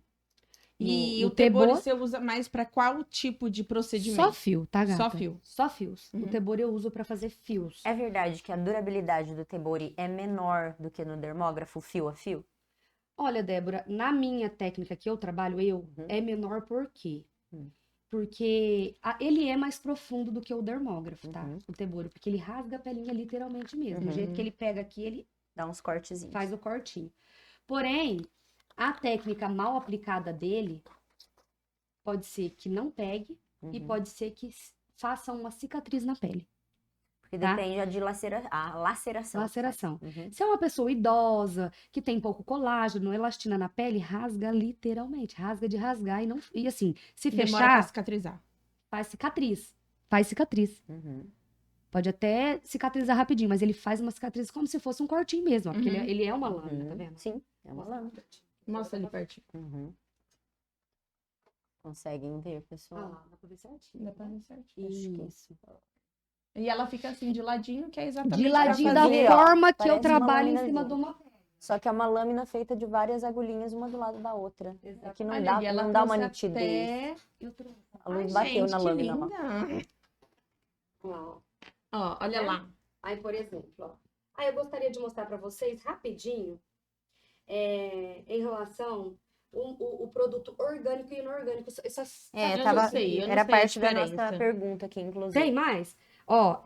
E no o tebore tebore. você usa mais pra qual tipo de procedimento? Só fio, tá, gata? Só fio. Só fios. Uhum. O tebore eu uso pra fazer fios. É verdade que a durabilidade do tebore é menor do que no dermógrafo fio a fio? Olha, Débora, na minha técnica que eu trabalho, é menor por quê? Hum. Porque ele é mais profundo do que o dermógrafo, tá? Uhum. O tebore, porque ele rasga a pelinha literalmente mesmo. Do Uhum. jeito que ele pega aqui, ele Dá uns cortezinhos. faz o cortinho. Porém, a técnica mal aplicada dele pode ser que não pegue e pode ser que faça uma cicatriz na pele. Porque tá? depende a laceração. Laceração. Uhum. Se é uma pessoa idosa, que tem pouco colágeno, elastina na pele, rasga literalmente. Rasga de rasgar e não. E assim, se Demora pra fechar, cicatrizar. faz cicatriz. Faz cicatriz. Uhum. Pode até cicatrizar rapidinho, mas ele faz uma cicatriz como se fosse um cortinho mesmo, ó, porque Uhum. ele é uma lâmina, tá Uhum. vendo? Sim, é uma lâmina. Mostra ali pertinho. Uhum. Conseguem ver, pessoal? Ah, dá pra ver certinho. Dá pra ver certinho. Isso. E ela fica assim de ladinho, que é exatamente De pra ladinho da fazer, ó, forma que eu parece uma trabalho em laminazinha. cima de uma. Só que é uma lâmina feita de várias agulhinhas, uma do lado da outra. É que não Olha dá, ali, ela não dá uma trouxe nitidez. até- Eu trouxe. A luz Ai, bateu gente, na que lâmina lá. linda. Ó. Ó, olha É? lá. Aí, por exemplo, ó. Aí eu gostaria de mostrar para vocês rapidinho em relação o produto orgânico e inorgânico. É, Eu tava, não sei, eu não era sei a parte da nossa diferença. pergunta aqui, inclusive. Tem mais? Ó,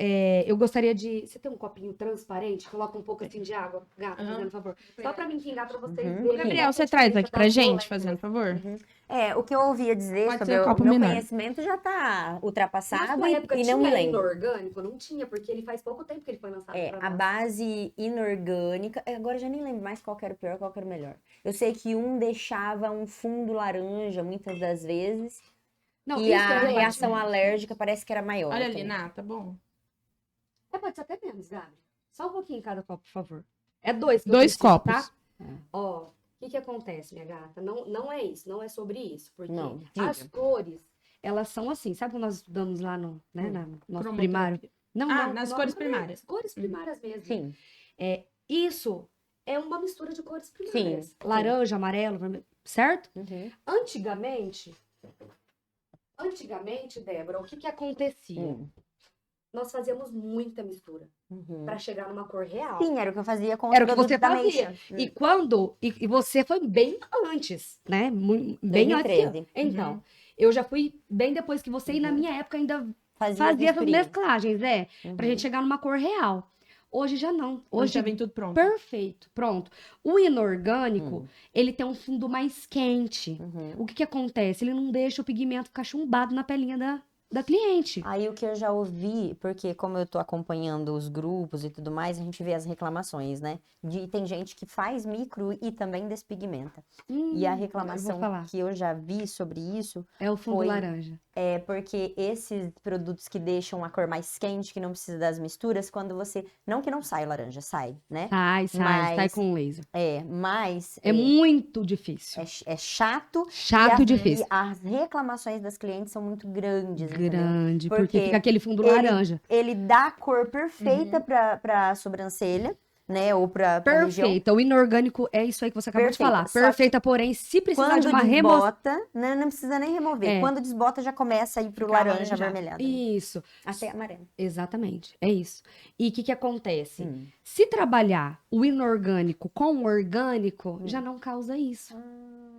eu gostaria de. Você tem um copinho transparente? Coloca um pouco assim de água, gato, Aham. fazendo favor. Só pra mim pingar pra vocês Uhum. verem. Gabriel, essa você traz diferença aqui pra das gente, moléculas. fazendo favor? É, o que eu ouvia dizer Pode sobre ser um copo o meu menor. conhecimento já tá Na ultrapassado sua época e não me tinha lembro. inorgânico? Não tinha, porque ele faz pouco tempo que ele foi lançado É, pra a nós. base inorgânica, agora eu já nem lembro mais qual que era o pior, qual que era o melhor. Eu sei que um deixava um fundo laranja muitas das vezes Não, e isso a é reação relativo. alérgica parece que era maior. Olha ali, também. Ná, tá bom? Pode ser até menos, Gabi. Só um pouquinho em cada copo, por favor. É dois que eu Dois preciso, copos. tá? Ó, o que acontece, minha gata? Não é isso, não é sobre isso. Porque Não, diga. as cores, elas são assim. Sabe quando nós estudamos lá no nosso primário? Cromoterapia. Não, Nas cores primárias. Cores primárias mesmo. Sim. Isso é uma mistura de cores primárias. Sim. Laranja, amarelo, vermelho, certo? Uhum. Antigamente, Débora, o que acontecia? Hum. Nós fazíamos muita mistura Uhum. para chegar numa cor real. Sim, era o que eu fazia com Era os o que você produtos da fazia. Nation. E quando. E você foi bem antes, né? Bem antes. 2013. Então, Uhum. eu já fui bem depois que você, e na minha época ainda fazia essas misturinhas. mesclagens, pra Uhum. gente chegar numa cor real. Hoje já não. Hoje Hoje já vem tudo pronto. perfeito, pronto. O inorgânico, ele tem um fundo mais quente. Uhum. O que acontece? Ele não deixa o pigmento ficar chumbado na pelinha da cliente. Aí o que eu já ouvi, porque como eu tô acompanhando os grupos e tudo mais, a gente vê as reclamações, né? Tem gente que faz micro e também despigmenta. E a eu vou reclamação falar. que eu já vi sobre isso É o fundo foi- laranja. é porque esses produtos que deixam a cor mais quente, que não precisa das misturas, quando você. Não que não sai laranja, sai, né? Sai Mas- com laser. Mas É muito difícil. é chato. Chato e e difícil. as reclamações das clientes são muito grandes, entendeu? Grande, porque Porque fica aquele fundo ele- laranja. Ele dá a cor perfeita Uhum. pra sobrancelha, né? Ou pra região. Perfeita. O inorgânico é isso aí que você acabou Perfeita, de falar. só Perfeita, porém, se precisar Quando de uma remoção. desbota, né, não precisa nem remover. É. Quando desbota, já começa a ir pro Ficar laranja alaranjado. avermelhado. Isso, Até amarelo. exatamente. É isso. E o que acontece? Hum. Se trabalhar o inorgânico com o orgânico, já não causa isso.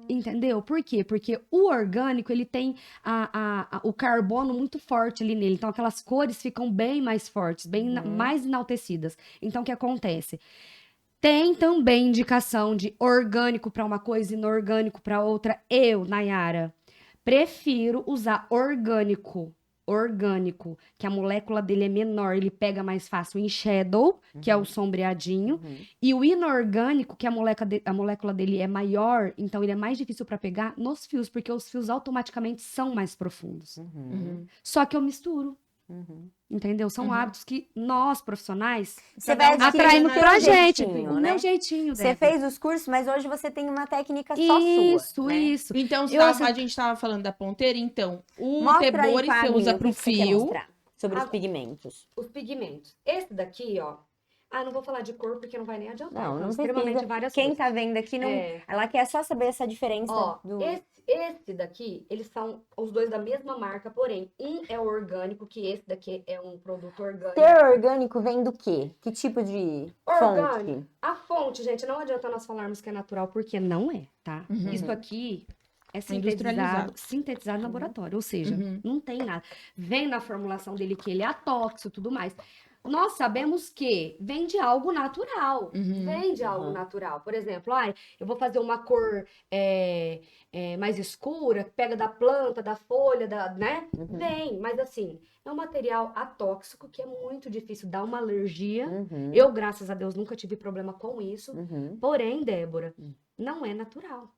Entendeu? Por quê? Porque o orgânico, ele tem o carbono muito forte ali nele. Então, aquelas cores ficam bem mais fortes, bem mais enaltecidas. Então, o que acontece? Tem também indicação de orgânico para uma coisa e inorgânico para outra. Eu, Nayara, prefiro usar orgânico, que a molécula dele é menor, ele pega mais fácil em shadow, que é o sombreadinho, Uhum. e o inorgânico, que a molécula dele é maior, então ele é mais difícil para pegar nos fios, porque os fios automaticamente são mais profundos. Uhum. Só que eu misturo, Uhum. entendeu? São hábitos que nós, profissionais, Você vai Cada um adquirindo atraindo o teu pra gente. jeitinho, O né? meu jeitinho, Você Débora. fez os cursos, mas hoje você tem uma técnica só Isso, sua. Né? isso. Então, a gente tava falando da ponteira, então, o Mostra aí Tebori com a você aguinha, usa o pro que você quer fio. mostrar sobre os Ah, pigmentos. Os pigmentos. Esse daqui, ó. Não vou falar de cor porque não vai nem adiantar. Não, São não extremamente precisa. várias Quem coisas. tá vendo aqui, não, É. ela quer só saber essa diferença Ó, do... esse daqui, eles são os dois da mesma marca, porém, um é orgânico, que esse daqui é um produto orgânico. Ter orgânico vem do quê? Que tipo de Orgânico. fonte? A fonte, gente, não adianta nós falarmos que é natural, porque não é, tá? Uhum. Isso aqui é industrializado. sintetizado no laboratório, ou seja, Uhum. não tem nada. Vem na formulação dele que ele é atóxico e tudo mais. nós sabemos que vem de algo natural. Uhum. Vem de algo Uhum. natural. Por exemplo, eu vou fazer uma cor mais escura, que pega da planta, da folha, né? Uhum. Vem, mas assim, é um material atóxico que é muito difícil, dá uma alergia. Uhum. Eu, graças a Deus, nunca tive problema com isso. Uhum. Porém, Débora, não é natural.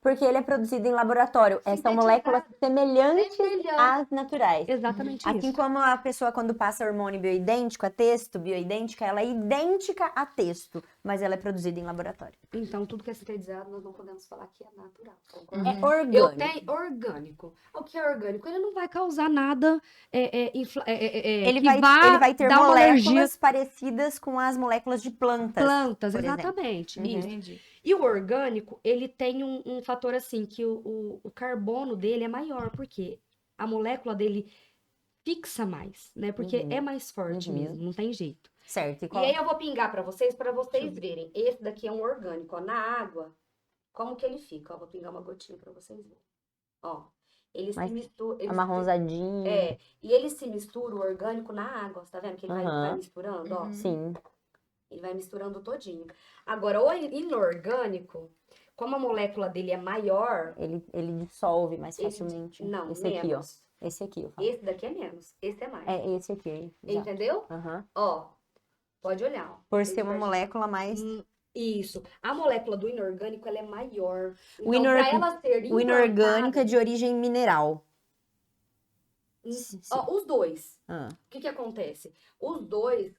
Porque ele é produzido em laboratório. São Sintetizado. moléculas semelhantes Semelhante. às naturais. Exatamente Assim isso. como a pessoa, quando passa hormônio bioidêntico, a texto bioidêntica, ela é idêntica a texto, mas ela é produzida em laboratório. Então, tudo que é sintetizado, nós não podemos falar que é natural. Uhum. É orgânico. Eu tenho orgânico. O que é orgânico? Ele não vai causar nada Ele que vai, vai ter dar uma alergia. moléculas parecidas com as moléculas de plantas. Plantas, por exemplo. exatamente. Isso. Entendi. E o orgânico, ele tem um fator assim, que o carbono dele é maior, porque a molécula dele fixa mais, né? Porque Uhum. é mais forte Uhum. mesmo, não tem jeito. Certo. E E qual? aí eu vou pingar pra vocês verem. Esse daqui é um orgânico, ó, na água. Como que ele fica? Ó, vou pingar uma gotinha pra vocês verem. Ó, ele Mas se mistura. amarronzadinho. E ele se mistura o orgânico na água, tá vendo? Que ele vai Aham. misturando, ó. Uhum. Sim. Ele vai misturando todinho. Agora, o inorgânico, como a molécula dele é maior, Ele dissolve mais Ele- facilmente. não, Esse aqui, ó. menos. Esse aqui, eu falo. Esse daqui é menos, esse é mais. É esse aqui. Exato. Entendeu? Aham. Ó, pode olhar. Ó. Por Ele ser uma vai- molécula mais. Isso. A molécula do inorgânico, ela é maior. O Então, pra ela ser O inorgânico é implantada- de origem mineral. Ó, os dois. Ah, O que que acontece? Os dois,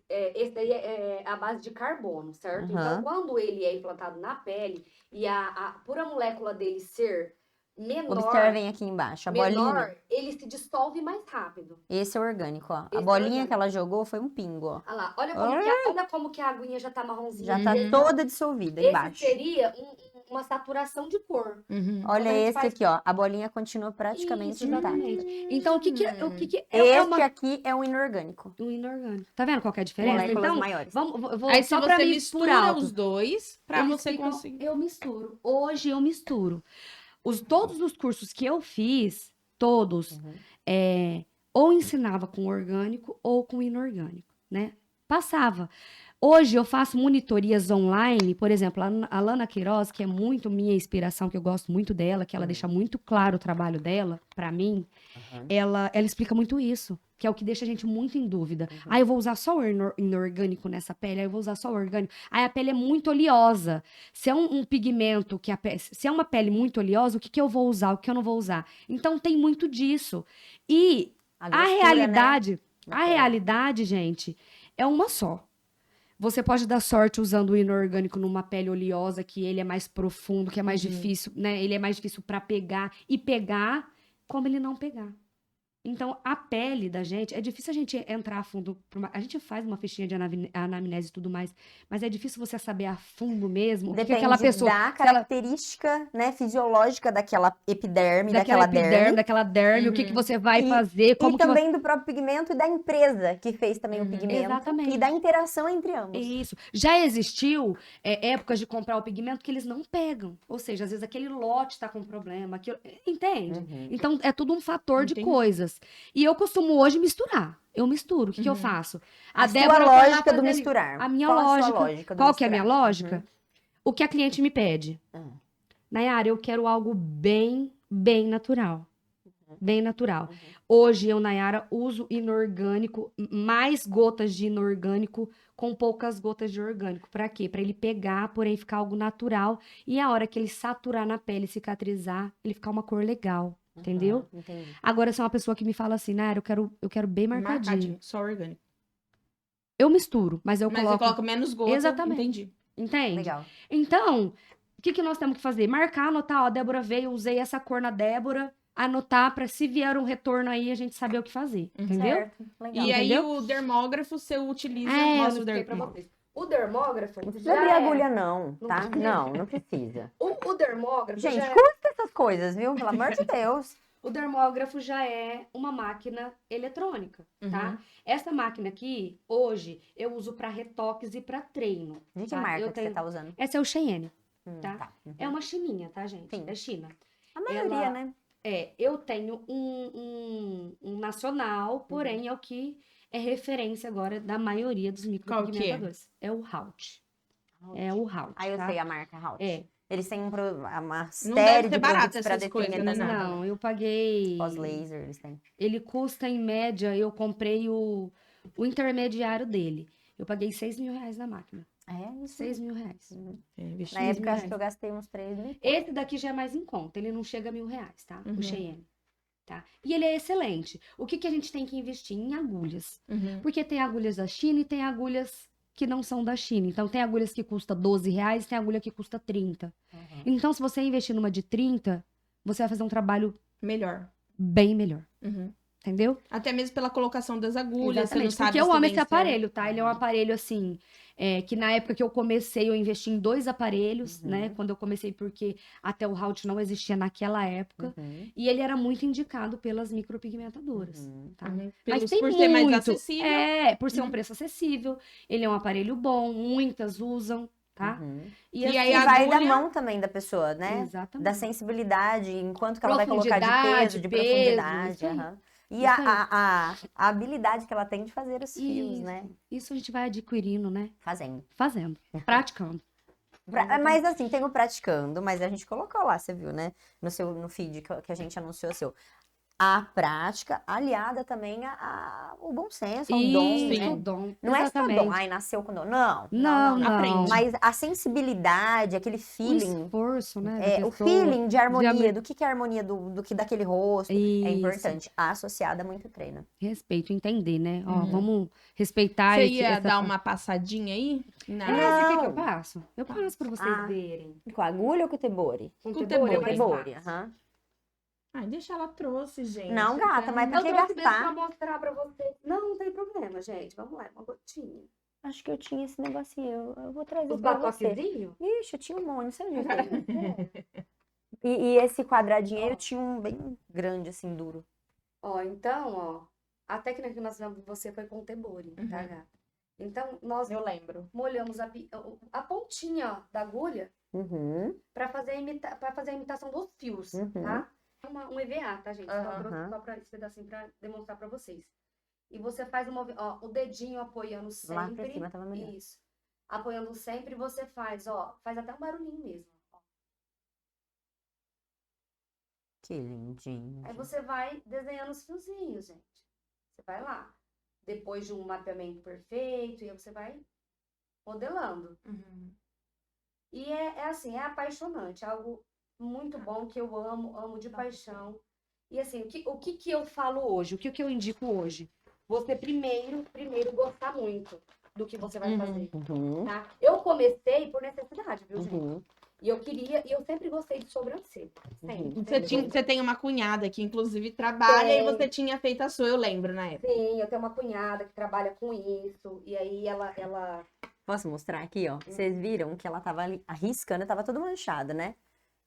esse daí é a base de carbono, certo? Aham. Então, quando ele é implantado na pele e a pura molécula dele ser menor, observem aqui embaixo. A bolinha. ele se dissolve mais rápido. Esse é orgânico, ó. Esse A é bolinha orgânico. que ela jogou foi um pingo, ó. Olha lá, olha como que a aguinha já tá marronzinha. Já tá Uhum. toda dissolvida Esse embaixo. seria uma saturação de cor. Uhum. Olha quando a gente esse faz- aqui, ó. A bolinha continua praticamente Isso, intacta. exatamente. Então, o que que é Este uma... aqui é um inorgânico. um inorgânico. Tá vendo qual que é a diferença? Moléculas Então, maiores. eu vou Aí se só pra você misturar mistura alto. os dois, pra Eles você ficam- conseguir. Eu misturo. Hoje eu misturo. Todos os cursos que eu fiz, todos, Uhum. ou ensinava com orgânico ou com inorgânico, né? Passava. Hoje eu faço monitorias online, por exemplo, a Lana Queiroz, que é muito minha inspiração, que eu gosto muito dela, que ela deixa muito claro o trabalho dela, pra mim, Uhum. ela explica muito isso, que é o que deixa a gente muito em dúvida. Eu vou usar só o inorgânico nessa pele, eu vou usar só o orgânico. Aí a pele é muito oleosa. Se é um pigmento se é uma pele muito oleosa, o que que eu vou usar, o que eu não vou usar? Então tem muito disso. E a grossura, realidade, né, a realidade, gente, é uma só. Você pode dar sorte usando o inorgânico numa pele oleosa, que ele é mais profundo, que é mais difícil, né? Ele é mais difícil pra pegar e pegar, como ele não pegar. Então, a pele da gente, é difícil a gente entrar a fundo. A gente faz uma fichinha de anamnese e tudo mais, mas é difícil você saber a fundo mesmo o que Depende aquela pessoa. da se ela- característica, né, fisiológica daquela epiderme, daquela derme. daquela derme, o que que Uhum. você vai E- fazer, como E que você... também do próprio pigmento e da empresa que fez também o pigmento. Exatamente. E da interação entre ambos. Isso. Já existiu épocas de comprar o pigmento que eles não pegam. Ou seja, às vezes aquele lote tá com problema. Entende? Uhum. Então, é tudo um fator de Entendi. coisas. E eu costumo hoje misturar. Eu misturo. O que que eu Uhum. faço? A sua Débora foi lá lógica do fazer ali. misturar. A minha Qual lógica. a sua lógica do Qual que é a minha misturar? lógica? O que a cliente me pede? Uhum. Nayara, eu quero algo bem natural. Bem natural. Uhum. Hoje eu, Nayara, uso inorgânico, mais gotas de inorgânico com poucas gotas de orgânico. Pra quê? Pra ele pegar, porém ficar algo natural. E a hora que ele saturar na pele, cicatrizar, ele ficar uma cor legal. Entendeu? Uhum, entendi. Agora, se é uma pessoa que me fala assim, Nayara, eu quero bem marcadinho. Só orgânico. Eu misturo, mas eu Mas coloco... você coloca menos gota. Exatamente. Entendi. Entende? Legal. Então, o que nós temos que fazer? Marcar, anotar, ó, a Débora veio, usei essa cor na Débora, anotar pra se vier um retorno aí, a gente saber o que fazer, entendeu? Certo. Legal. E aí Entendeu? o dermógrafo você utiliza, Eu não mostra o expliquei pra dermógrafo. vocês. O dermógrafo Não precisa abrir agulha, não, tá? Não precisa. O dermógrafo Gente, já é... curta essas coisas, viu? Pelo amor de Deus. O dermógrafo já é uma máquina eletrônica, tá? Uhum. Essa máquina aqui, hoje, eu uso pra retoques e pra treino. De que tá? marca Eu que você tenho- tá usando? Essa é o Cheyenne, tá? Tá. Uhum. É uma chininha, tá, gente? Sim. É China. A maioria, ela- né? Eu tenho um nacional, porém é o que é referência agora da maioria dos micropigmentadores. É o Halt. É o Halt, Aí eu tá? sei a marca Halt. É. Eles têm uma Não série deve de ser barato produtos para essas coisas, depigmentação. né? Não, eu paguei... Pós-laser, eles têm. Ele custa, em média, eu comprei o intermediário dele. Eu paguei R$6.000 na máquina. É isso. R$6.000. Na época, acho que eu gastei uns 3.000. Esse daqui já é mais em conta, ele não chega a R$1.000, tá? Uhum. O Cheyenne. Tá? E ele é excelente. O que a gente tem que investir? Em agulhas. Uhum. Porque tem agulhas da China e tem agulhas que não são da China. Então, tem agulhas que custa R$12, tem agulha que custa 30. Então, se você investir numa de 30, você vai fazer um trabalho Melhor. bem melhor. Uhum. Entendeu? Até mesmo pela colocação das agulhas, Exatamente, você não sabe porque eu se amo vem esse certo. aparelho, tá? Ele é um aparelho, assim, que na época que eu comecei, eu investi em 2 aparelhos, né? Quando eu comecei, porque até o Halt não existia naquela época. E ele era muito indicado pelas micropigmentadoras, tá? Uhum. Mas Pelos- tem por ser mais muito. acessível. Por ser um preço acessível. Ele é um aparelho bom, muitas usam, tá? E aí E a vai da agulha- mão também da pessoa, né? Exatamente. Da sensibilidade, enquanto que ela vai colocar de Profundidade, peso, de peso, profundidade. isso aí. aham. E Isso aí. a habilidade que ela tem de fazer os fios, Isso. né? Isso a gente vai adquirindo, né? Fazendo. Fazendo, praticando. Mas assim, tem o praticando, mas a gente colocou lá, você viu, né? No feed que a gente anunciou seu. A prática aliada também ao bom senso, ao dom, Isso, né? o dom. Não é só dom, Exatamente. ai, nasceu com dom. Não, Não. Aprende. Mas a sensibilidade, aquele O feeling, esforço, né, da o pessoa. feeling de harmonia, amor- do que é a harmonia do que daquele rosto, é Isso. importante. Associada a muito treino. Respeito, entender, né? Ó, Uhum. vamos respeitar Você esse, ia essa... dar uma passadinha aí? Na... Você quer que eu Não. passo? Eu passo pra vocês Ah. verem. Com a agulha ou com o tebori? Com Com tebori é tebori. mais Tebori, fácil. aham. Ai, deixa ela trouxe, gente. Não, gata, mas pra Eu que trouxe mesmo pra gastar? mostrar pra vocês. Não tem problema, gente. Vamos lá, uma gotinha. Acho que eu tinha esse negocinho. Eu vou trazer Os pra você. batoquezinhos? Ixi, eu tinha um monte, não sei onde tem. E esse quadradinho aí eu tinha um bem grande, assim, duro. Ó, então, ó. A técnica que nós fizemos com você foi com tebori, tá, gata? Então, nós Eu lembro. molhamos a pontinha ó, da agulha Uhum. pra fazer a imitação dos fios, tá? É um EVA, tá, gente? Só pra esse pedacinho pra demonstrar pra vocês. E você faz o dedinho apoiando sempre. Lá pra cima tava melhor. Isso. Apoiando sempre, você faz até um barulhinho mesmo. Ó. Que lindinho. Aí você vai desenhando os fiozinhos, gente. Você vai lá. Depois de um mapeamento perfeito, e aí você vai modelando. E é assim, é apaixonante, é algo muito bom que eu amo de paixão. E assim, o que eu falo hoje? O que eu indico hoje? Você primeiro gostar muito do que você vai fazer, Uhum. tá? Eu comecei por necessidade, viu, gente? Uhum. E eu sempre gostei de sobrancelha. Sempre. Você tem uma cunhada que, inclusive, trabalha e Tem. você tinha feito a sua, eu lembro, na época. Sim, eu tenho uma cunhada que trabalha com isso. E aí ela Posso mostrar aqui, ó? Vocês viram que ela tava ali arriscando, tava toda manchada, né?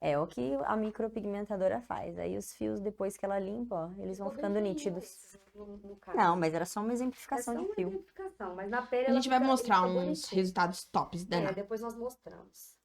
É o que a micropigmentadora faz. Aí os fios, depois que ela limpa, ó, eles vão ficando nítidos. No caso. Não, mas era só uma É exemplificação só de uma fio. identificação, mas na pele A gente vai mostrar ele fica uns bonitinho. resultados tops da Depois nós mostramos.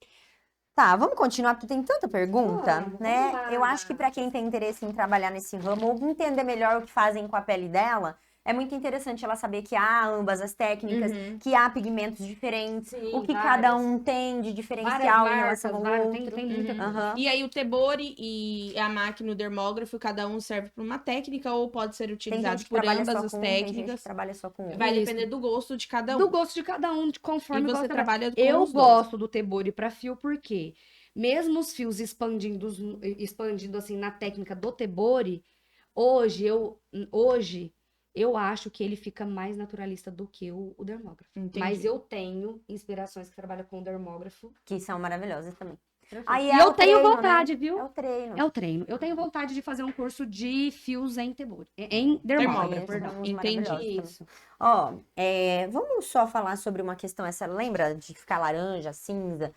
Tá, vamos continuar, porque tem tanta pergunta, Vamos né? lá. Eu acho que pra quem tem interesse em trabalhar nesse ramo ou entender melhor o que fazem com a pele dela, é muito interessante ela saber que há ambas as técnicas, que há pigmentos diferentes, Sim, o que várias. cada um tem de diferencial em relação ao outro. Tem muita coisa. Aham. E aí o tebori e a máquina, o dermógrafo, cada um serve para uma técnica ou pode ser Tem utilizado gente que por trabalha ambas só as com um, tem gente que técnicas. trabalha só com um. Vai Isso. depender do gosto de cada um. Do gosto de cada um, de conforme E você gosta da- trabalha com Eu os dois. gosto do tebori para fio porque mesmo os fios expandindo assim na técnica do tebori, hoje eu acho que ele fica mais naturalista do que o dermógrafo. Entendi. Mas eu tenho inspirações que trabalham com o dermógrafo. Que são maravilhosas também. E Aí eu o tenho treino, vontade, né? viu? É o treino. É o treino. Eu tenho vontade de fazer um curso de fios em tebori. Em dermógrafo, Dermógrafo. perdão. São Entendi. maravilhosos também. Isso. Ó, vamos só falar sobre uma questão, lembra de ficar laranja, cinza?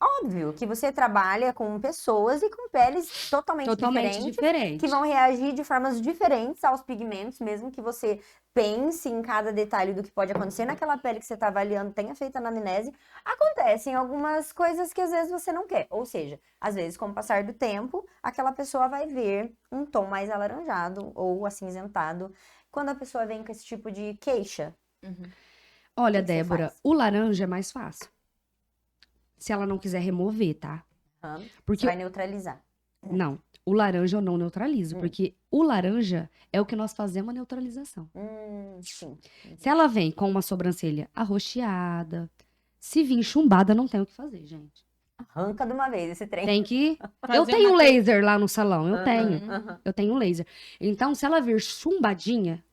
Óbvio que você trabalha com pessoas e com peles totalmente diferentes, diferente. que vão reagir de formas diferentes aos pigmentos, mesmo que você pense em cada detalhe do que pode acontecer naquela pele que você está avaliando, tenha feito a anamnese, acontecem algumas coisas que às vezes você não quer. Ou seja, às vezes, com o passar do tempo, aquela pessoa vai ver um tom mais alaranjado ou acinzentado. quando a pessoa vem com esse tipo de queixa? Olha, que você Débora, faz? o laranja é mais fácil. Se ela não quiser remover, tá? Aham. Você Porque vai neutralizar. não, o laranja eu não neutralizo, Hum. porque o laranja é o que nós fazemos a neutralização. Sim. Se ela vem com uma sobrancelha arroxeada, se vir chumbada, não tem o que fazer, gente. Arranca de uma vez esse trem. Tem que. Fazer Eu tenho uma laser lá no salão, eu Aham, tenho. aham. Eu tenho laser. Então, se ela vir chumbadinha,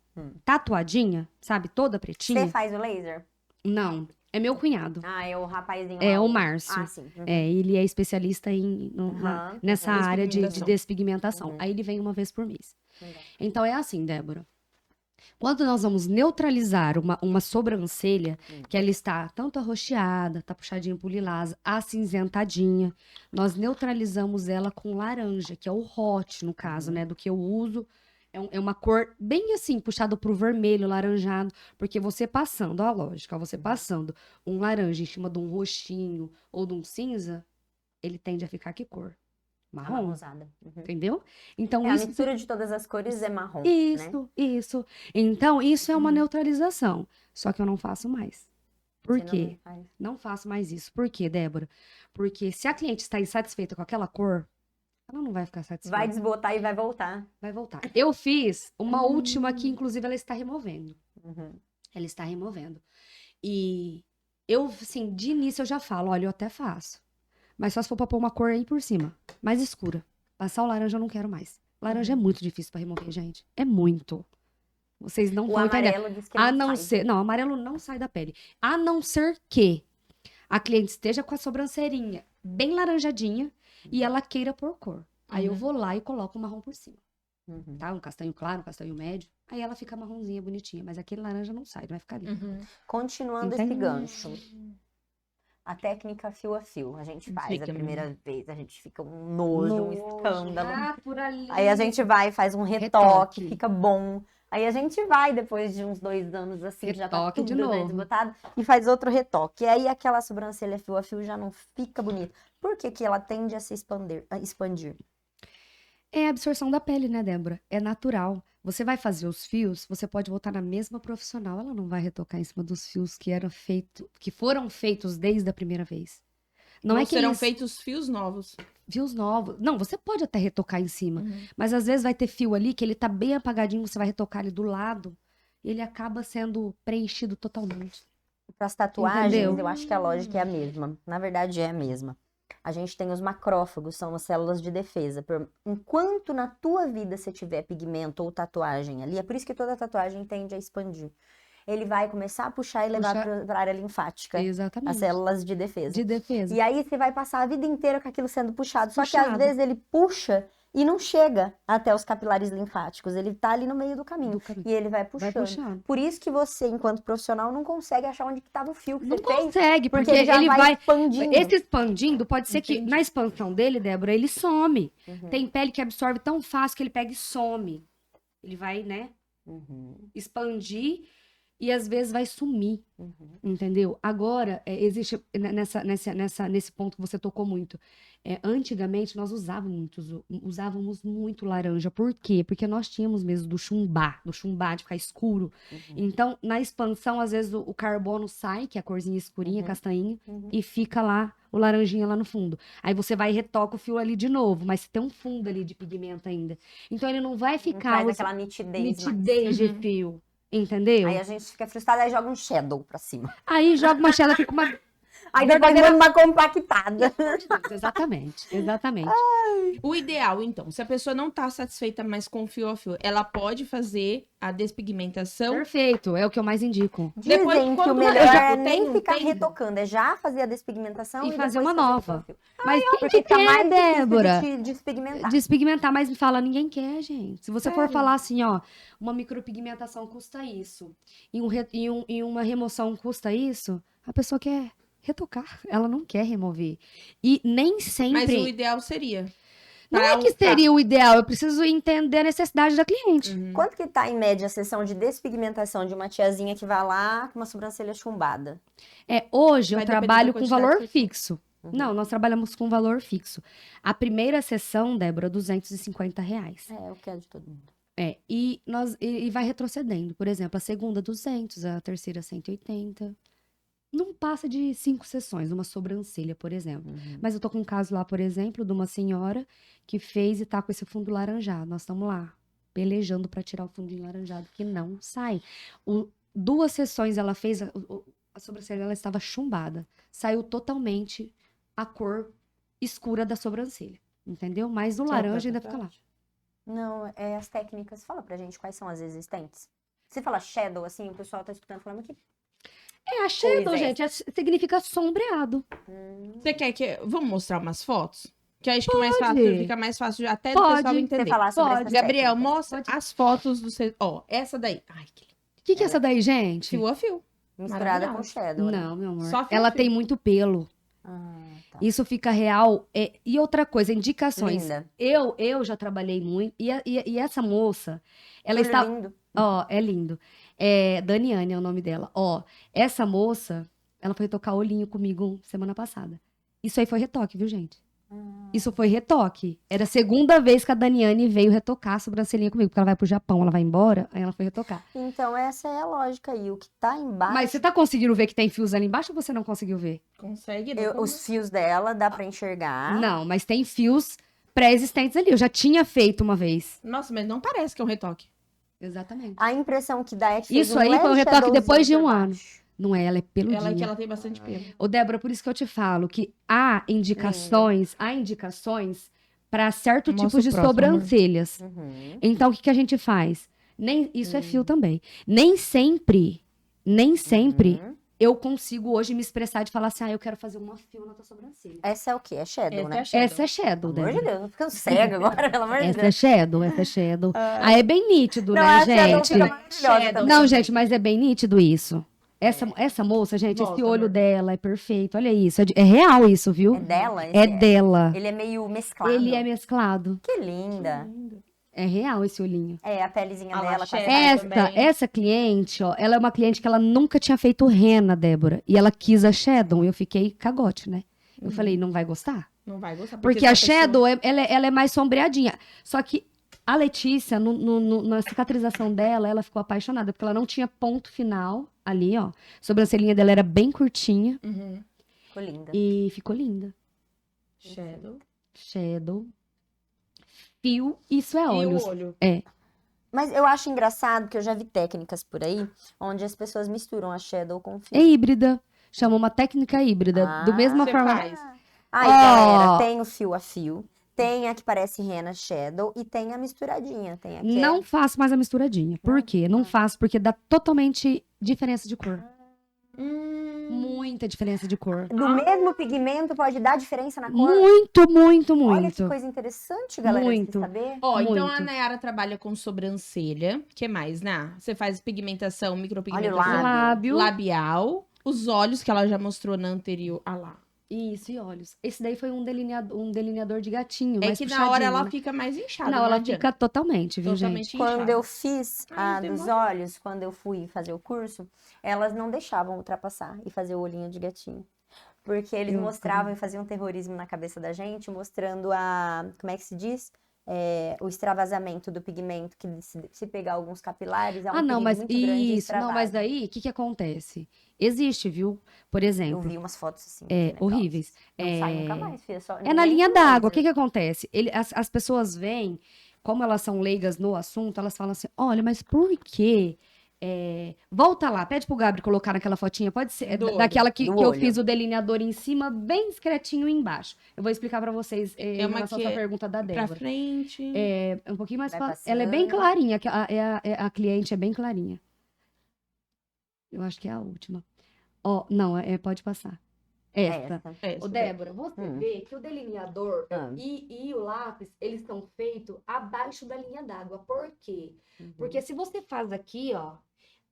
tatuadinha, sabe, toda Você pretinha, faz o laser? não. É meu cunhado. Ah, é o rapazinho É lá, o Márcio. Ah, sim. Uhum. É, ele é especialista Aham, nessa uhum. área de Despigmentação. despigmentação. Uhum. Aí ele vem uma vez por mês. Legal. Então é assim, Débora. Quando nós vamos neutralizar uma sobrancelha, que ela está tanto arroxeada, tá puxadinha pro lilás, acinzentadinha, nós neutralizamos ela com laranja, que é o hot, no caso, né, do que eu uso. É uma cor bem assim, puxada pro vermelho, laranjado, porque você passando, ó, a lógica, você passando um laranja em cima de um roxinho ou de um cinza, ele tende a ficar que cor? Marrom, Amarronzada. Uhum. entendeu? Então É, a isso mistura de todas as cores é marrom, né? isso. Então, isso é uma neutralização. Só que eu não faço mais. Por Você não quê? faz. Não faço mais isso. Por quê, Débora? Porque se a cliente está insatisfeita com aquela cor, ela não vai ficar satisfeita. Vai desbotar e vai voltar. Vai voltar. Eu fiz uma última que, inclusive, ela está removendo. Uhum. Ela está removendo. E eu, assim, de início eu já falo, olha, eu até faço. Mas só se for pra pôr uma cor aí por cima, mais escura. Passar o laranja eu não quero mais. Laranja é muito difícil pra remover, gente. É muito. Vocês não O vão entender. amarelo diz que A não não sai. ser, não, amarelo não sai da pele. A não ser que a cliente esteja com a sobrancelhinha bem laranjadinha e ela queira pôr cor. Aí eu vou lá e coloco o marrom por cima, Uhum. tá? Um castanho claro, um castanho médio. Aí ela fica marronzinha, bonitinha. Mas aquele laranja não sai, vai ficar ali. Continuando esse Entende? gancho. A técnica fio a fio. A gente faz Fica a primeira vez, a gente fica um nojo, um escândalo. Ah, por ali. Aí a gente vai, faz um retoque, fica bom. Aí a gente vai, depois de uns 2 anos assim, que já tá Retoque tudo de né, novo. desbotado, e faz outro retoque. E aí aquela sobrancelha fio a fio já não fica bonita. Por que que ela tende a se expandir? É a absorção da pele, né, Débora? É natural. Você vai fazer os fios, você pode voltar na mesma profissional. Ela não vai retocar em cima dos fios que foram feitos desde a primeira vez. Não é que serão eles... feitos fios novos. Fios novos. Não, você pode até retocar em cima. Mas às vezes vai ter fio ali que ele tá bem apagadinho, você vai retocar ele do lado. E ele acaba sendo preenchido totalmente. Para as tatuagens, Entendeu? eu acho que a lógica é a mesma. Na verdade, é a mesma. A gente tem os macrófagos, são as células de defesa. Enquanto na tua vida você tiver pigmento ou tatuagem ali, é por isso que toda tatuagem tende a expandir. Ele vai começar a puxar e levar para a área linfática. Exatamente. As células de defesa. De defesa. E aí você vai passar a vida inteira com aquilo sendo puxado. Só que às Puxado. vezes ele puxa e não chega até os capilares linfáticos. Ele tá ali no meio do caminho. Do caminho. E ele vai Vai puxando. puxando. Por isso que você, enquanto profissional, não consegue achar onde que tava o fio que Não você fez. consegue, porque Porque já ele vai vai expandindo. Esse expandindo, pode ser que Entendi. na expansão dele, Débora, ele some. Uhum. Tem pele que absorve tão fácil que ele pega e some. Ele vai, né, Uhum. expandir e às vezes vai sumir, Uhum. entendeu? Agora, existe nesse ponto que você tocou muito. Antigamente, nós usávamos muito laranja. Por quê? Porque nós tínhamos mesmo do chumbá de ficar escuro. Uhum. Então, na expansão, às vezes o carbono sai, que é a corzinha escurinha, Uhum. castanhinha, Uhum. e fica lá o laranjinha lá no fundo. Aí você vai e retoca o fio ali de novo, mas tem um fundo ali de pigmento ainda. Então ele não vai Não ficar traz aquela nitidez. mais. nitidez de fio, entendeu? Aí a gente fica frustrada e joga um shadow pra cima. Aí joga uma chela, fica uma... Aí depois manda uma compactada. Exatamente. O ideal, então, se a pessoa não tá satisfeita mais com o fio a fio, ela pode fazer a despigmentação. Perfeito, é o que eu mais indico. Dizem Depois, que quando o melhor eu já é tenho nem um ficar tempo. retocando, é já fazer a despigmentação E fazer depois uma nova. o fio. Mas quem Porque que fica quer, mais difícil Débora? de despigmentar. Despigmentar, mas me fala, ninguém quer, gente. Se você for Sério? falar assim, ó, uma micropigmentação custa isso, e uma remoção custa isso, a pessoa quer retocar, ela não quer remover. E nem Mas sempre... o ideal seria. Não é que seria o ideal, eu preciso entender a necessidade da cliente. Quanto que tá, em média, a sessão de despigmentação de uma tiazinha que vai lá com uma sobrancelha chumbada? Hoje Vai eu depender trabalho da com quantidade valor que- fixo. Uhum. Não, nós trabalhamos com valor fixo. A primeira sessão, Débora, R$250. É o que é de todo mundo. E vai retrocedendo. Por exemplo, a segunda 200, a terceira 180. Não passa de 5 sessões, uma sobrancelha, por exemplo. Mas eu tô com um caso lá, por exemplo, de uma senhora que fez e tá com esse fundo laranjado. Nós estamos lá, pelejando para tirar o fundinho laranjado, que não sai. 2 sessões ela fez, a sobrancelha ela estava chumbada. Saiu totalmente a cor escura da sobrancelha, entendeu? Mas o laranja ainda fica lá. Não, as técnicas. Fala pra gente quais são as existentes. Você fala shadow, assim, o pessoal tá escutando falando que... A shadow, Pois é. gente, significa sombreado. Você quer que... Vamos mostrar umas fotos? Que eu acho que mais fácil, fica mais fácil até do Pode. pessoal Você entender. falar sobre Pode. essas Gabriel, técnicas. mostra as fotos do seu... Ó, essa daí. Ai, que O que é essa daí, gente? fio a fio. Misturada com Maravilhosa. shadow, né? Não, meu amor. Só fio Ela a fio. tem muito pelo. Tá. Isso fica real. E outra coisa, indicações. Linda. Eu já trabalhei muito. E essa moça, ela Olho está. lindo. Ó, é lindo. Daniane é o nome dela. Ó, essa moça, ela foi tocar olhinho comigo semana passada. Isso aí foi retoque, viu, gente? Isso foi retoque. Era a segunda vez que a Daniane veio retocar a sobrancelhinha comigo, porque ela vai pro Japão, ela vai embora, aí ela foi retocar. Então, essa é a lógica aí. O que tá embaixo... Mas você tá conseguindo ver que tem fios ali embaixo ou você não conseguiu ver? Consegue? Os fios dela dá pra enxergar. Não, mas tem fios pré-existentes ali. Eu já tinha feito uma vez. Nossa, mas não parece que é um retoque. Exatamente. A impressão que dá é que fez Isso um aí foi um leve retoque shadowzinho depois de por um ano. baixo. Não é, ela é peludinha. Ela é que ela tem bastante pelo. Ô, Débora, por isso que eu te falo que há indicações para certo Mostra tipo o de próximo, sobrancelhas. Uhum. Então, o que a gente faz? Isso é fio também. Nem sempre Uhum. eu consigo hoje me expressar de falar assim, eu quero fazer uma fio na tua sobrancelha. Essa é o quê? É shadow, Essa né? é a shadow. Essa é shadow, Pelo amor de Débora. Deus, tô ficando cega agora, pelo amor de Essa é Deus. shadow, essa é shadow. Ah, é bem nítido, Não, né, a shadow gente? fica maravilhosa Shadow. também. Não, gente, mas é bem nítido isso. Essa moça, gente, esse Mostra, olho amor. dela é perfeito. Olha isso. É real isso, viu? É dela? É dela. Ele é meio mesclado. Ele é mesclado. Que linda. É real esse olhinho. É, a pelezinha Ah lá, dela com a shadow. saias. também. Essa cliente, ó, ela é uma cliente que ela nunca tinha feito rena, Débora. E ela quis a Shadow. Eu fiquei cagote, né? Eu falei, não vai gostar? Não vai gostar. Porque a Shadow, ela é mais sombreadinha. Só que a Letícia, na cicatrização dela, ela ficou apaixonada. Porque ela não tinha ponto final ali, ó. A sobrancelhinha dela era bem curtinha. Uhum. Ficou linda. E ficou linda. Shadow. Shadow. Fio, isso é E olhos. o olho. Mas eu acho engraçado que eu já vi técnicas por aí onde as pessoas misturam a shadow com fio. É híbrida. Chama uma técnica híbrida. Do mesma você forma. faz. Aí, Ó. galera, tem o fio a fio, tem a que parece rena shadow e tem a misturadinha. Tem a que Não faço mais a misturadinha. Por quê? Não faço porque dá totalmente diferença de cor. Muita diferença de cor. do mesmo pigmento pode dar diferença na cor. Muito, muito, Olha que muito. coisa interessante, galera, de Muito. se saber. Ó, então a Muito. Nayara trabalha com sobrancelha. O que mais, né? Você faz pigmentação, Olha o micropigmentação Lábio. labial. Os olhos, que ela já mostrou na anterior. Ah lá. Isso, e olhos. Esse daí foi um delineador de gatinho. É mais que na hora puxadinho, ela né? fica mais inchada. Não, ela adianta. fica totalmente, viu, Totalmente gente? inchada. Quando eu fiz Ah, a não tem dos mal. olhos, quando eu fui fazer o curso, elas não deixavam ultrapassar e fazer o olhinho de gatinho. Porque eles Eu mostravam e faziam terrorismo na cabeça da gente, mostrando como é que se diz? O extravasamento do pigmento, que se pegar alguns capilares, é um Ah, não, perigo mas muito grande de isso. Não, mas extravase. aí, o que que acontece? Existe, viu? Por Eu exemplo, vi umas fotos assim. horríveis. Não sai nunca mais, filha. É na linha d'água. O que que acontece? As pessoas veem, como elas são leigas no assunto, elas falam assim, olha, mas por quê? Volta lá, pede pro Gabriel colocar naquela fotinha, pode ser, Do olho. daquela que Do eu olho. fiz o delineador em cima, bem discretinho embaixo. Eu vou explicar pra vocês em uma relação à que sua é pergunta da Pra Débora. frente. É um pouquinho mais Vai fácil. Ela é bem passando. clarinha, que a cliente é bem clarinha. Eu acho que é a última. Ó, não, pode passar. Esta. É, Ô, Débora, você Hum. vê que o delineador Ah. e o lápis, eles estão feitos abaixo da linha d'água. Por quê? Uhum. Porque se você faz aqui, ó,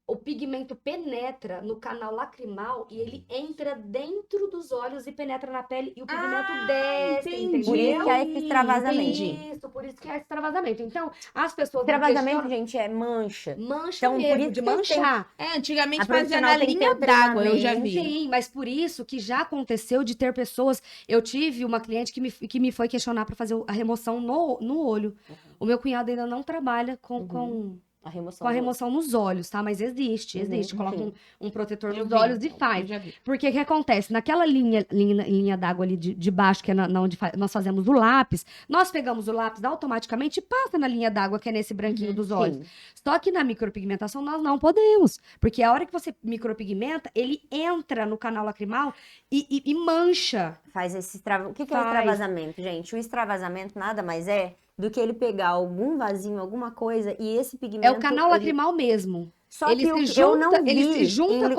o pigmento penetra no canal lacrimal e ele entra dentro dos olhos e penetra na pele e o pigmento desce, entendi. Por isso que é esse entendeu? extravasamento. Entendi. Isso, por isso que é extravasamento. Então, as pessoas me Extravasamento, questionam, gente, é mancha. mancha Então, por mesmo, isso de que tem- manchar. Antigamente A fazia profissional na tem que ter linha o d'água, eu já treinamento. vi. Sim, mas por isso que já aconteceu de ter pessoas. Eu tive uma cliente que me foi questionar para fazer a remoção no olho. O meu cunhado ainda não trabalha A remoção com a do olho. remoção nos olhos, tá? Mas existe. Uhum, Coloca sim. um protetor Eu nos vi, olhos e então, faz. eu já vi. Porque o que acontece? Naquela linha d'água ali de baixo, que é na onde nós fazemos o lápis, nós pegamos o lápis automaticamente e passa na linha d'água, que é nesse branquinho dos olhos. Sim. Só que na micropigmentação nós não podemos. Porque a hora que você micropigmenta, ele entra no canal lacrimal e mancha. Faz esse extrava... O que que é o Faz. extravasamento, gente? O extravasamento nada mais é do que ele pegar algum vasinho, alguma coisa, e esse pigmento... É o canal ele- lacrimal mesmo. Só Ele que se eu não junta, vi ele se junta em-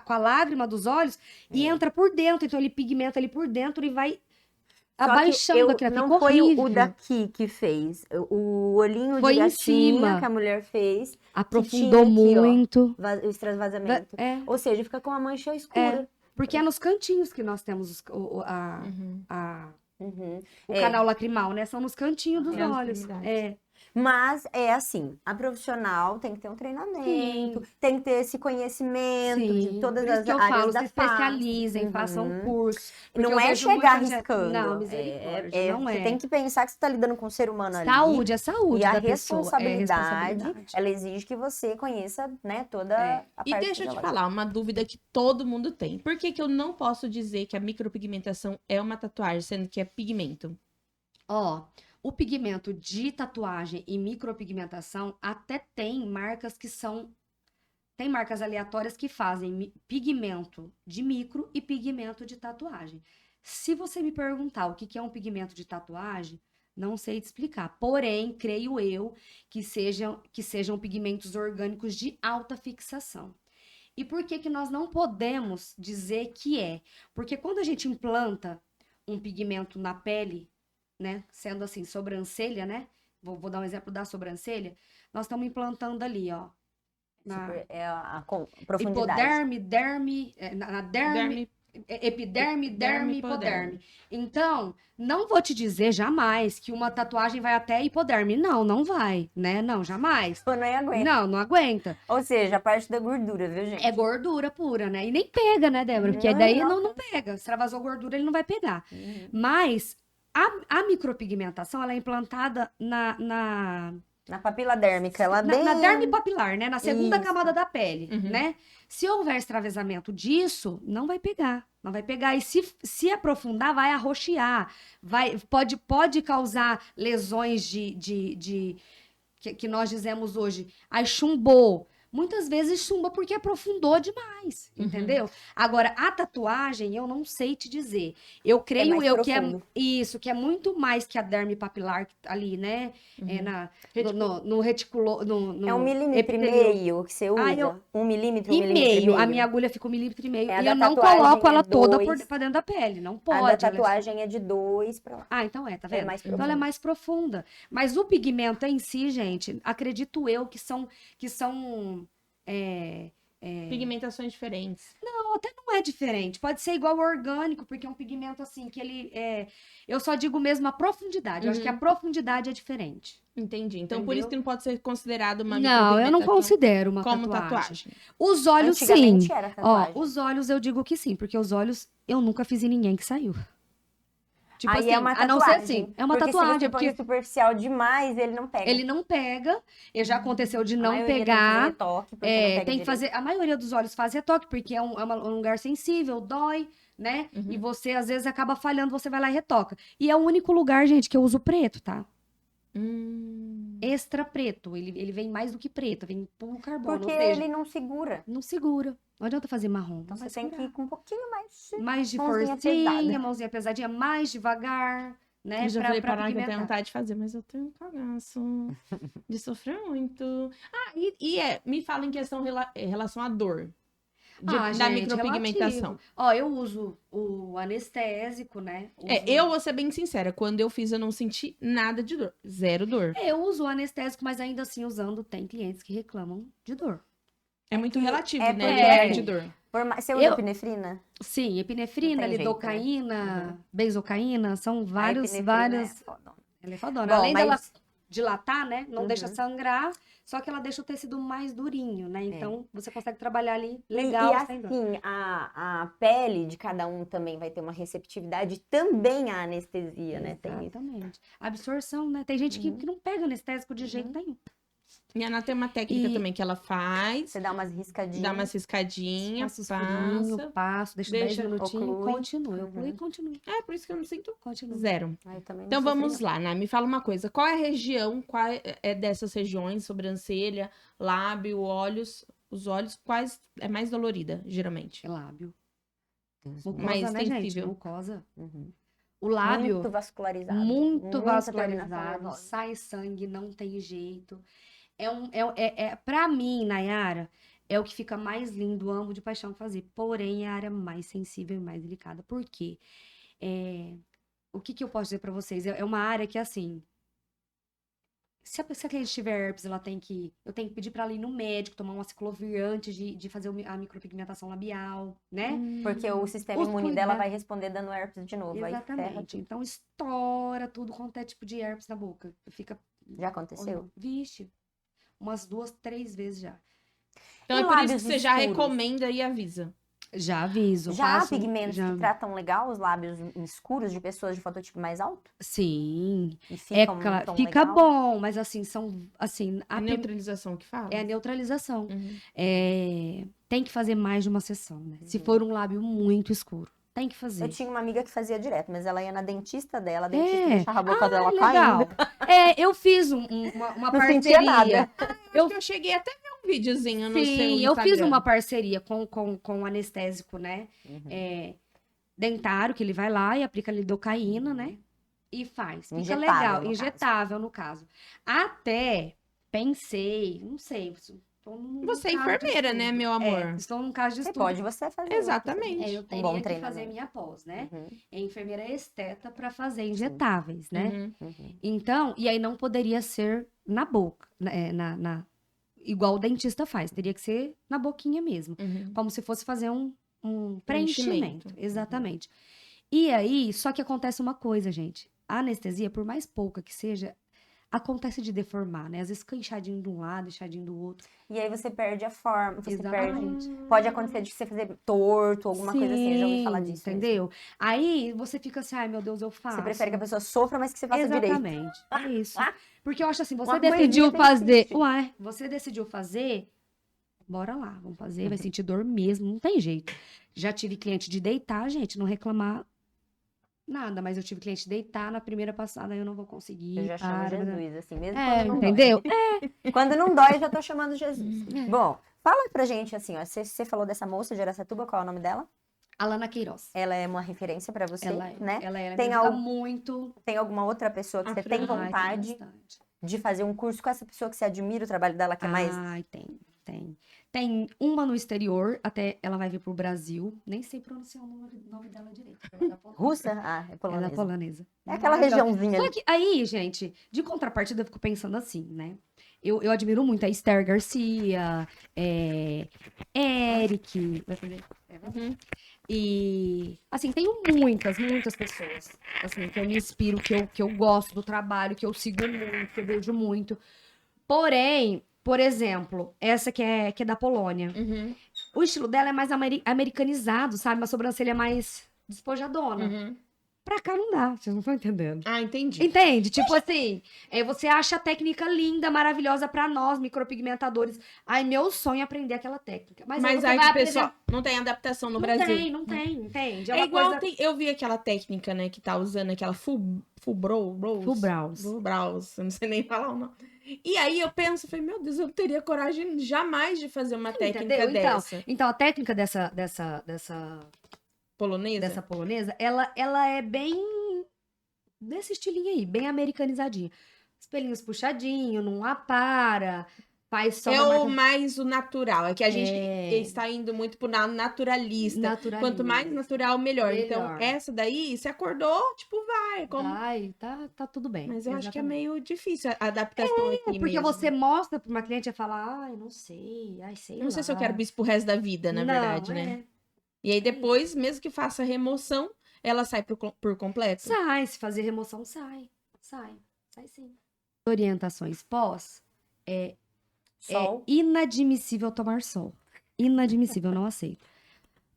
com a lágrima dos olhos e entra por dentro. Então ele pigmenta ali por dentro e vai Só que abaixando aquilo. não Fica foi horrível. o daqui que fez. O olhinho Foi de em gatinha cima. que a mulher fez, Aprofundou que tinha aqui, ó, muito. o extravasamento. É, Ou seja, fica com uma mancha escura. porque é nos cantinhos que nós temos Uhum. Uhum. o É. canal lacrimal, né? São nos cantinhos dos É as olhos. extremidades. É. Mas é assim, a profissional tem que ter um treinamento, tem que ter esse conhecimento de Sim, todas por isso as que eu áreas falo, da se face. especializem, façam um curso. Porque Não eu é vejo chegar muita gente- arriscando. Não, misericórdia, não Você é. tem que pensar que você está lidando com um ser humano ali. Saúde, é saúde E a da pessoa. É responsabilidade, ela exige que você conheça, né, toda É. a E parte deixa eu te fisiológica. falar, uma dúvida que todo mundo tem. Por que que eu não posso dizer que a micropigmentação é uma tatuagem, sendo que é pigmento? Ó, o pigmento de tatuagem e micropigmentação até tem marcas que são. Tem marcas aleatórias que fazem pigmento de micro e pigmento de tatuagem. Se você me perguntar o que é um pigmento de tatuagem, não sei te explicar. Porém, creio eu que sejam pigmentos orgânicos de alta fixação. E por que que nós não podemos dizer que é? Porque quando a gente implanta um pigmento na pele, né? Sendo assim, sobrancelha, né? Vou dar um exemplo da sobrancelha. Nós estamos implantando ali, ó. Na É a profundidade. hipoderme, derme, na derme, epiderme, derme, hipoderme. Então, não vou te dizer jamais que uma tatuagem vai até hipoderme. Não, não vai, né? Não, jamais. Eu não aguento. Não, não aguenta. Ou seja, a parte da gordura, viu, gente? É gordura pura, né? E nem pega, né, Débora? Porque Não, daí não. não pega. Extravasou gordura, ele não vai pegar. Uhum. Mas a micropigmentação, ela é implantada Na papila dérmica, ela bem... na derme papilar, né? Na segunda Isso. camada da pele, Uhum. né? Se houver extravasamento disso, não vai pegar. Não vai pegar. E se aprofundar, vai arroxear. Pode causar lesões que nós dizemos hoje. Aí chumbou. Muitas vezes chumba porque aprofundou demais, Uhum. entendeu? Agora, a tatuagem, eu não sei te dizer. Eu creio mais eu que é profundo. isso, que é muito mais que a derme papilar ali, né? No reticulo... É 1,5 milímetro que você usa? Ah, 1 milímetro, E 1,5 milímetro. meio. A minha agulha fica 1,5 milímetro. É, a E da eu não tatuagem coloco ela é toda 2. pra dentro da pele. Não A pode. da ela é só- tatuagem é de 2 pra lá. Ah, então tá É vendo? mais Então ela é mais profunda. Mas o pigmento em si, gente, acredito eu que são Pigmentações diferentes. até não é diferente. Pode ser igual ao orgânico, porque é um pigmento assim, que ele é. Eu só digo mesmo a profundidade. Eu acho que a profundidade é diferente. Entendi. Então, por Entendeu? isso que não pode ser considerado uma Não, eu não micropigmentação considero uma como tatuagem. tatuagem. Os olhos, sim. Antigamente era Ó, tatuagem. os olhos eu digo que sim, porque os olhos eu nunca fiz em ninguém que saiu. Tipo Aí assim, é uma a não tatuagem. ser assim, é uma porque tatuagem, se você põe porque superficial demais, ele não pega. ele não pega, e já aconteceu de A não maioria pegar. Tem que fazer retoque, porque não pega Tem que direito. fazer. A maioria dos olhos faz retoque, porque é um lugar sensível, dói, né? Uhum. E você, às vezes, acaba falhando, você vai lá e retoca. E é o único lugar, gente, que eu uso preto, tá? Extra preto. Ele vem mais do que preto, vem puro carbono. Porque ou seja, ele não segura. não segura. Não adianta fazer marrom. Então não vai você tem que segurar. ir com um pouquinho mais. Mais de mãozinha forcinha, pesada. mãozinha pesadinha, mais devagar, né? Eu já falei pra parar que eu tenho pigmentar. vontade de fazer, mas eu tenho um cagaço de sofrer muito. Ah, me fala em questão em relação à dor. da gente, micropigmentação? relativo. Ó, eu uso o anestésico, né? Eu vou ser bem sincera, quando eu fiz eu não senti nada de dor, zero dor. Eu uso o anestésico, mas ainda assim usando, tem clientes que reclamam de dor. É muito relativo, é né? porque, Lugar assim, de dor. Você usa Eu- epinefrina? Sim, epinefrina, Não tem jeito, lidocaína, benzocaína, são vários, A epinefrina vários. é foda. Ela é fodona. Bom, Além dela mas dilatar, né? Não deixa Uhum. sangrar, só que ela deixa o tecido mais durinho, né? Então você consegue trabalhar ali E legal, sem dor. assim, a pele de cada um também vai ter uma receptividade também à anestesia, né? Tem isso. Exatamente. Absorção, né? Tem gente que não pega anestésico de jeito nenhum. E a Ana tem uma técnica E- também que ela faz, Você dá umas riscadinhas. dá uma ciscadinha, Passo escurinho, passa. passo, deixo deixa, 10 minutinhos, oclui. continue. Eu Uhum. e continue. É, por isso que eu não sinto Continue. zero. Ah, eu também não Então sofri, vamos não. lá, Né? Me fala uma coisa. Qual é a região, qual é dessas regiões, sobrancelha, lábio, olhos, os olhos, quais é mais dolorida, geralmente? É lábio. Deus Mucosa, Mais né, gente? sensível. Mucosa. Uhum. O lábio, Muito vascularizado. muito Muita terminação vascularizado, nervosa. sai sangue, não tem jeito. Pra mim, Nayara, é o que fica mais lindo, amo de paixão fazer. Porém, é a área mais sensível e mais delicada. Por quê? O que eu posso dizer pra vocês? É uma área que, assim, se a cliente tiver herpes, eu tenho que pedir pra ela ir no médico, tomar uma ciclovir antes de fazer a micropigmentação labial, né? Porque o sistema Os imune dela cuidados- vai responder dando herpes de novo. Aí ferra Exatamente. tudo. Então, estoura tudo quanto é tipo de herpes na boca. Fica Já aconteceu? Vixe, umas 2, 3 vezes já. Então E é por isso lábios que você já escuros? recomenda e avisa. Já aviso. Já há faço, pigmentos já... que tratam legal os lábios escuros de pessoas de fototipo mais alto? Sim, E ficam claro, tão fica legal? bom, mas assim, A neutralização que fala? é a neutralização. Uhum. Tem que fazer mais de uma sessão, né? Se Uhum. for um lábio muito escuro, tem que fazer. Eu tinha uma amiga que fazia direto, mas ela ia na dentista dela, a dentista deixava a boca Ah, dela legal. caindo. Eu fiz uma Não sentia parceria. nada. Eu cheguei até a ver um videozinho no seu Sim, eu fiz Instagram. uma parceria com o anestésico, né? Uhum. Dentário, que ele vai lá e aplica lidocaína, né? E faz. Fica Injetável, legal. no Injetável, no caso. Até pensei, não sei. Estou num Você é caso de enfermeira, né, estudo. meu amor? Estou num caso de Você estudo. pode você fazer. Exatamente. Eu Um teria bom que fazer treinamento. minha pós, né? Uhum, É enfermeira esteta para fazer injetáveis, né? Uhum. uhum. Então, e aí não poderia ser na boca, igual o dentista faz. Teria que ser na boquinha mesmo. Uhum. Como se fosse fazer um Preenchimento. preenchimento. Exatamente. E aí, só que acontece uma coisa, gente. A anestesia, por mais pouca que seja, acontece de deformar, né? Às vezes fica inchadinho de um lado, inchadinho do outro. E aí você perde a forma, você Exatamente. perde. Pode acontecer de você fazer torto, alguma coisa assim. Eu já ouvi falar Sim, disso. mesmo. entendeu? Aí você fica assim, ai meu Deus, eu faço. Você prefere que a pessoa sofra, mas que você faça direito. Exatamente. É isso. Porque eu acho assim, você Uma coisinha decidiu tem que fazer. existir. Ué, você decidiu fazer. Bora lá, vamos fazer. Uhum. Vai sentir dor mesmo, não tem jeito. Já tive cliente de deitar, gente, não reclamar nada, mas eu tive cliente de deitar na primeira passada, eu não vou conseguir. Eu já chamo para. Jesus, assim, mesmo É, quando não entendeu? dói. Quando não dói, eu já tô chamando Jesus. Bom, fala pra gente, assim, ó, você falou dessa moça de Araçatuba, qual é o nome dela? Alana Queiroz. Ela é uma referência pra você, Ela né? me Tem ajuda al- muito. Tem alguma outra pessoa que A você tem Fran. Ai, tem vontade bastante. de fazer um curso com essa pessoa que você admira o trabalho dela, que é mais... Ai, tem. Tem uma no exterior, até ela vai vir pro Brasil. Nem sei pronunciar o nome dela direito. Ela é da Polônia. Russa? Ah, é Ela é polonesa. polonesa. É aquela Maravilhosa. regiãozinha Só ali. que aí, gente, de contrapartida, eu fico pensando assim, né? Eu admiro muito a Esther Garcia, Eric. Vai fazer? Uhum. E, assim, tenho muitas pessoas, assim, que eu me inspiro, que eu gosto do trabalho, que eu sigo muito, que eu vejo muito. Porém, por exemplo, essa que é da Polônia. Uhum. O estilo dela é mais americanizado, sabe? Uma sobrancelha mais despojadona. Uhum. Pra cá não dá, vocês não estão entendendo. Ah, entendi. Entende? Tipo assim, você acha a técnica linda, maravilhosa pra nós, micropigmentadores. Ai, meu sonho é aprender aquela técnica. Mas aí você aí vai que o pessoal não tem adaptação no Brasil. Não tem, entende? É uma igual coisa... eu vi aquela técnica, né, que tá usando aquela full brows. Full brows. Full brows, eu não sei nem falar o nome. E aí eu penso, falei, meu Deus, eu não teria coragem jamais de fazer uma técnica Entendeu? dessa. Então, a técnica dessa Polonesa? polonesa, ela é bem desse estilinho aí, bem americanizadinha. Os pelinhos puxadinhos, não apara, Faz só É uma o marca mais o natural. É que a gente É. está indo muito pro naturalista. naturalista. Quanto mais natural, melhor. Então, Melhor. essa daí, se acordou, tipo, vai. Como... Vai, tá tudo bem. Mas eu acho que é exatamente. meio difícil a adaptação aqui Porque mesmo. você mostra pra uma cliente e fala, ai, não sei, sei Não sei se eu lá. quero isso pro resto da vida, na Não, verdade, né? E aí depois, mesmo que faça remoção, ela sai por completo? Sai, se fazer remoção, sai sim. Orientações pós, Sol. inadmissível tomar sol. Inadmissível, não aceito.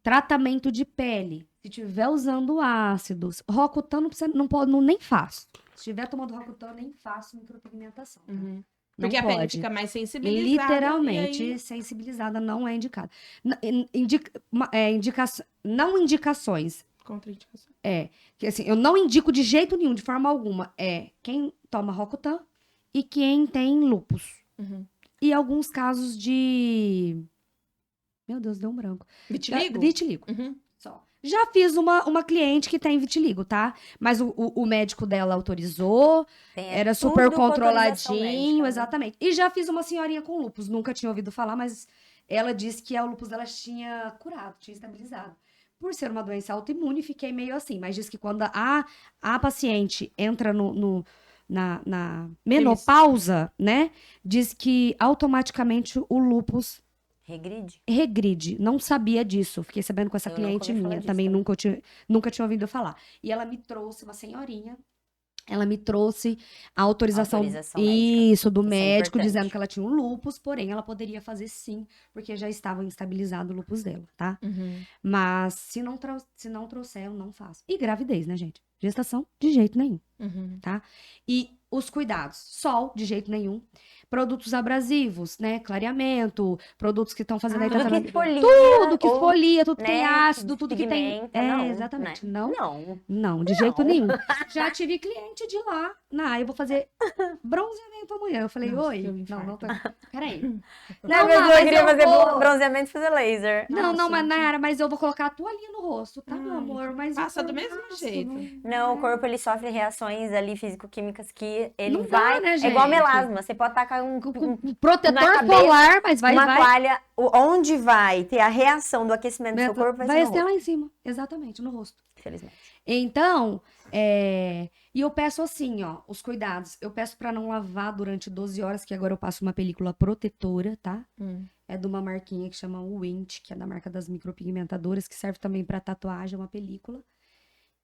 Tratamento de pele. Se tiver usando ácidos, Roacutan não pode, nem faço. Se estiver tomando Roacutan, nem faço micropigmentação. Tá? Uhum. Não Porque a pele pode. fica mais sensibilizada. Literalmente, e aí- sensibilizada não é indicada. Não indicações. Contraindicação. Que assim, eu não indico de jeito nenhum, de forma alguma. Quem toma Roacutan e quem tem lúpus. Uhum. E alguns casos de... Meu Deus, deu um branco. Vitiligo? Vitiligo. Uhum. Só. Já fiz uma cliente que tem vitiligo, tá? Mas o médico dela autorizou, era super tudo com autorização controladinho, médica, né? exatamente. E já fiz uma senhorinha com lúpus, nunca tinha ouvido falar, mas ela disse que o lúpus dela tinha curado, tinha estabilizado. Por ser uma doença autoimune, fiquei meio assim, mas diz que quando a paciente entra na menopausa, né? Diz que automaticamente o lúpus regride. Não sabia disso. Fiquei sabendo com essa Eu nunca cliente ouvi falar minha. disso Também também. nunca tinha ouvido falar. E ela me trouxe, uma senhorinha. Ela me trouxe a autorização Autorização médica. isso, do Isso é médico, importante. dizendo que ela tinha um lúpus, porém ela poderia fazer sim, porque já estava estabilizado o lúpus dela, tá? Uhum. Mas se não trouxer, eu não faço. E gravidez, né, gente? Gestação, de jeito nenhum. Uhum. E os cuidados, sol, de jeito nenhum. Produtos abrasivos, né? Clareamento, produtos que estão fazendo aí Tudo que tratamento. esfolia. Tudo que ou, esfolia, tudo que tem né, ácido, tudo que tem. pigmenta, não, Exatamente. né? Não, Não. de jeito nenhum. Já tive cliente de lá. Eu vou fazer bronzeamento amanhã. Eu falei, Nossa, oi. eu Não, infarto. Peraí. Não, mas mas eu queria eu fazer vou- bronzeamento e fazer laser. Não, Nossa, mas gente. Nayara, mas eu vou colocar a toalhinha no rosto, tá, meu Ai, amor? Mas passa eu do mesmo faço, jeito. Não, o corpo ele sofre reações ali físico-químicas que ele Não dá, vai. né, É igual gente? melasma. Você pode tacar um Protetor na cabeça, solar, mas uma vai. toalha, onde vai ter a reação do aquecimento do seu corpo vai ser no ser rosto, lá em cima. Exatamente, no rosto. infelizmente. Então, e eu peço assim, ó, os cuidados. Eu peço pra não lavar durante 12 horas, que agora eu passo uma película protetora, tá? É de uma marquinha que chama Wint, que é da marca das micropigmentadoras, que serve também pra tatuagem, é uma película.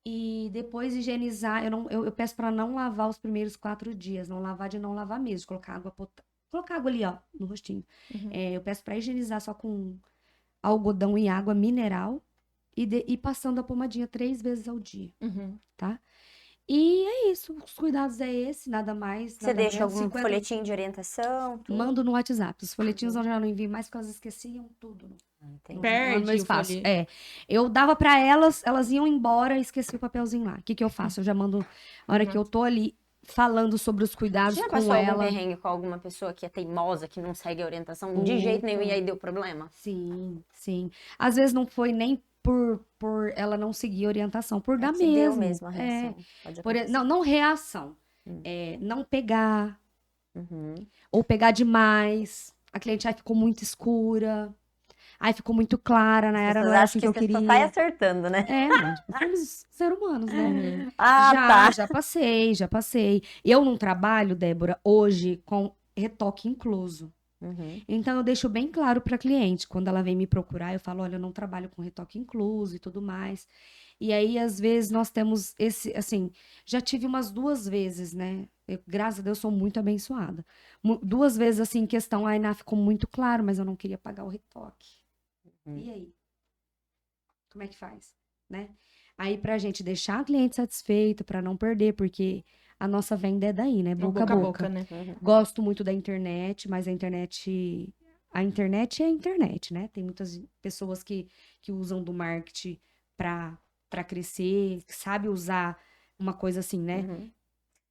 E depois higienizar, eu peço pra não lavar os primeiros 4 dias, não lavar de não lavar mesmo, colocar água ali, ó, no rostinho. Uhum. Eu peço pra higienizar só com algodão e água mineral e passando a pomadinha 3 vezes ao dia, Uhum. tá? E é isso, os cuidados é esse, nada mais, Você nada deixa menos. algum 50 folhetinho de orientação? Tudo? Mando no WhatsApp. Os folhetinhos eu já não envio mais porque elas esqueciam tudo. Entendi. Perde no meu o espaço. folheto. Eu dava pra elas iam embora e esqueci o papelzinho lá. O que eu faço? Eu já mando, na hora que eu tô ali falando sobre os cuidados Já com passou algum ela. perrengue com alguma pessoa que é teimosa, que não segue a orientação de jeito nenhum e aí deu problema? Sim, sim. Às vezes não foi nem por ela não seguir a orientação, por dar É que deu mesmo. mesmo a reação. Pode acontecer. Não reação. Hum. Não pegar, Uhum. ou pegar demais. A cliente ficou muito escura. Aí ficou muito clara, As não pessoas era acham assim que eu você só queria. sai acertando, né? Mas somos seres humanos, né? Ah, tá. Já passei. Eu não trabalho, Débora, hoje com retoque incluso. Uhum. Então eu deixo bem claro para cliente, quando ela vem me procurar, eu falo, olha, eu não trabalho com retoque incluso e tudo mais. E aí, às vezes, nós temos assim, já tive umas 2 vezes, né? Graças a Deus, sou muito abençoada. 2 vezes, assim, questão, aí ficou muito claro, mas eu não queria pagar o retoque. E aí? Como é que faz? Né? Aí, pra gente deixar a cliente satisfeita, pra não perder, porque a nossa venda é daí, né? Boca a boca. né? Uhum. Gosto muito da internet, mas a internet é a internet, né? Tem muitas pessoas que usam do marketing pra crescer, que sabe usar uma coisa assim, né? Uhum.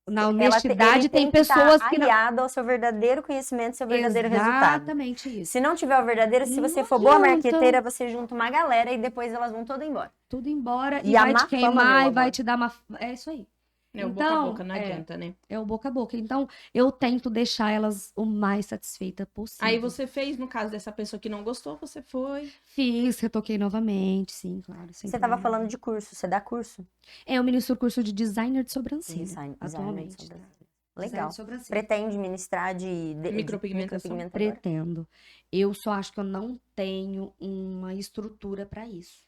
Na honestidade, Ele tem que estar pessoas que não... aliado ao seu verdadeiro conhecimento, seu verdadeiro resultado. Exatamente isso. Se não tiver o verdadeiro, se Não você for boa adianta. marqueteira, você junta uma galera e depois elas vão todas embora. Tudo embora E e a vai má te fama, queimar meu e vai amor. te dar uma... É isso aí. É o boca a boca, não adianta, né? É o boca a boca. Então, eu tento deixar elas o mais satisfeita possível. Aí você fez, no caso dessa pessoa que não gostou, você foi. Fiz, retoquei novamente, sim, claro. sem Você estava problema falando nenhum. de curso, você dá curso? Eu ministro o curso de designer de sobrancelha, Design de atualmente. sobrancelha. Tá? Legal. Design de sobrancelha. Pretende ministrar de Micropigmentação? micropigmentadora? Pretendo. Eu só acho que eu não tenho uma estrutura pra isso,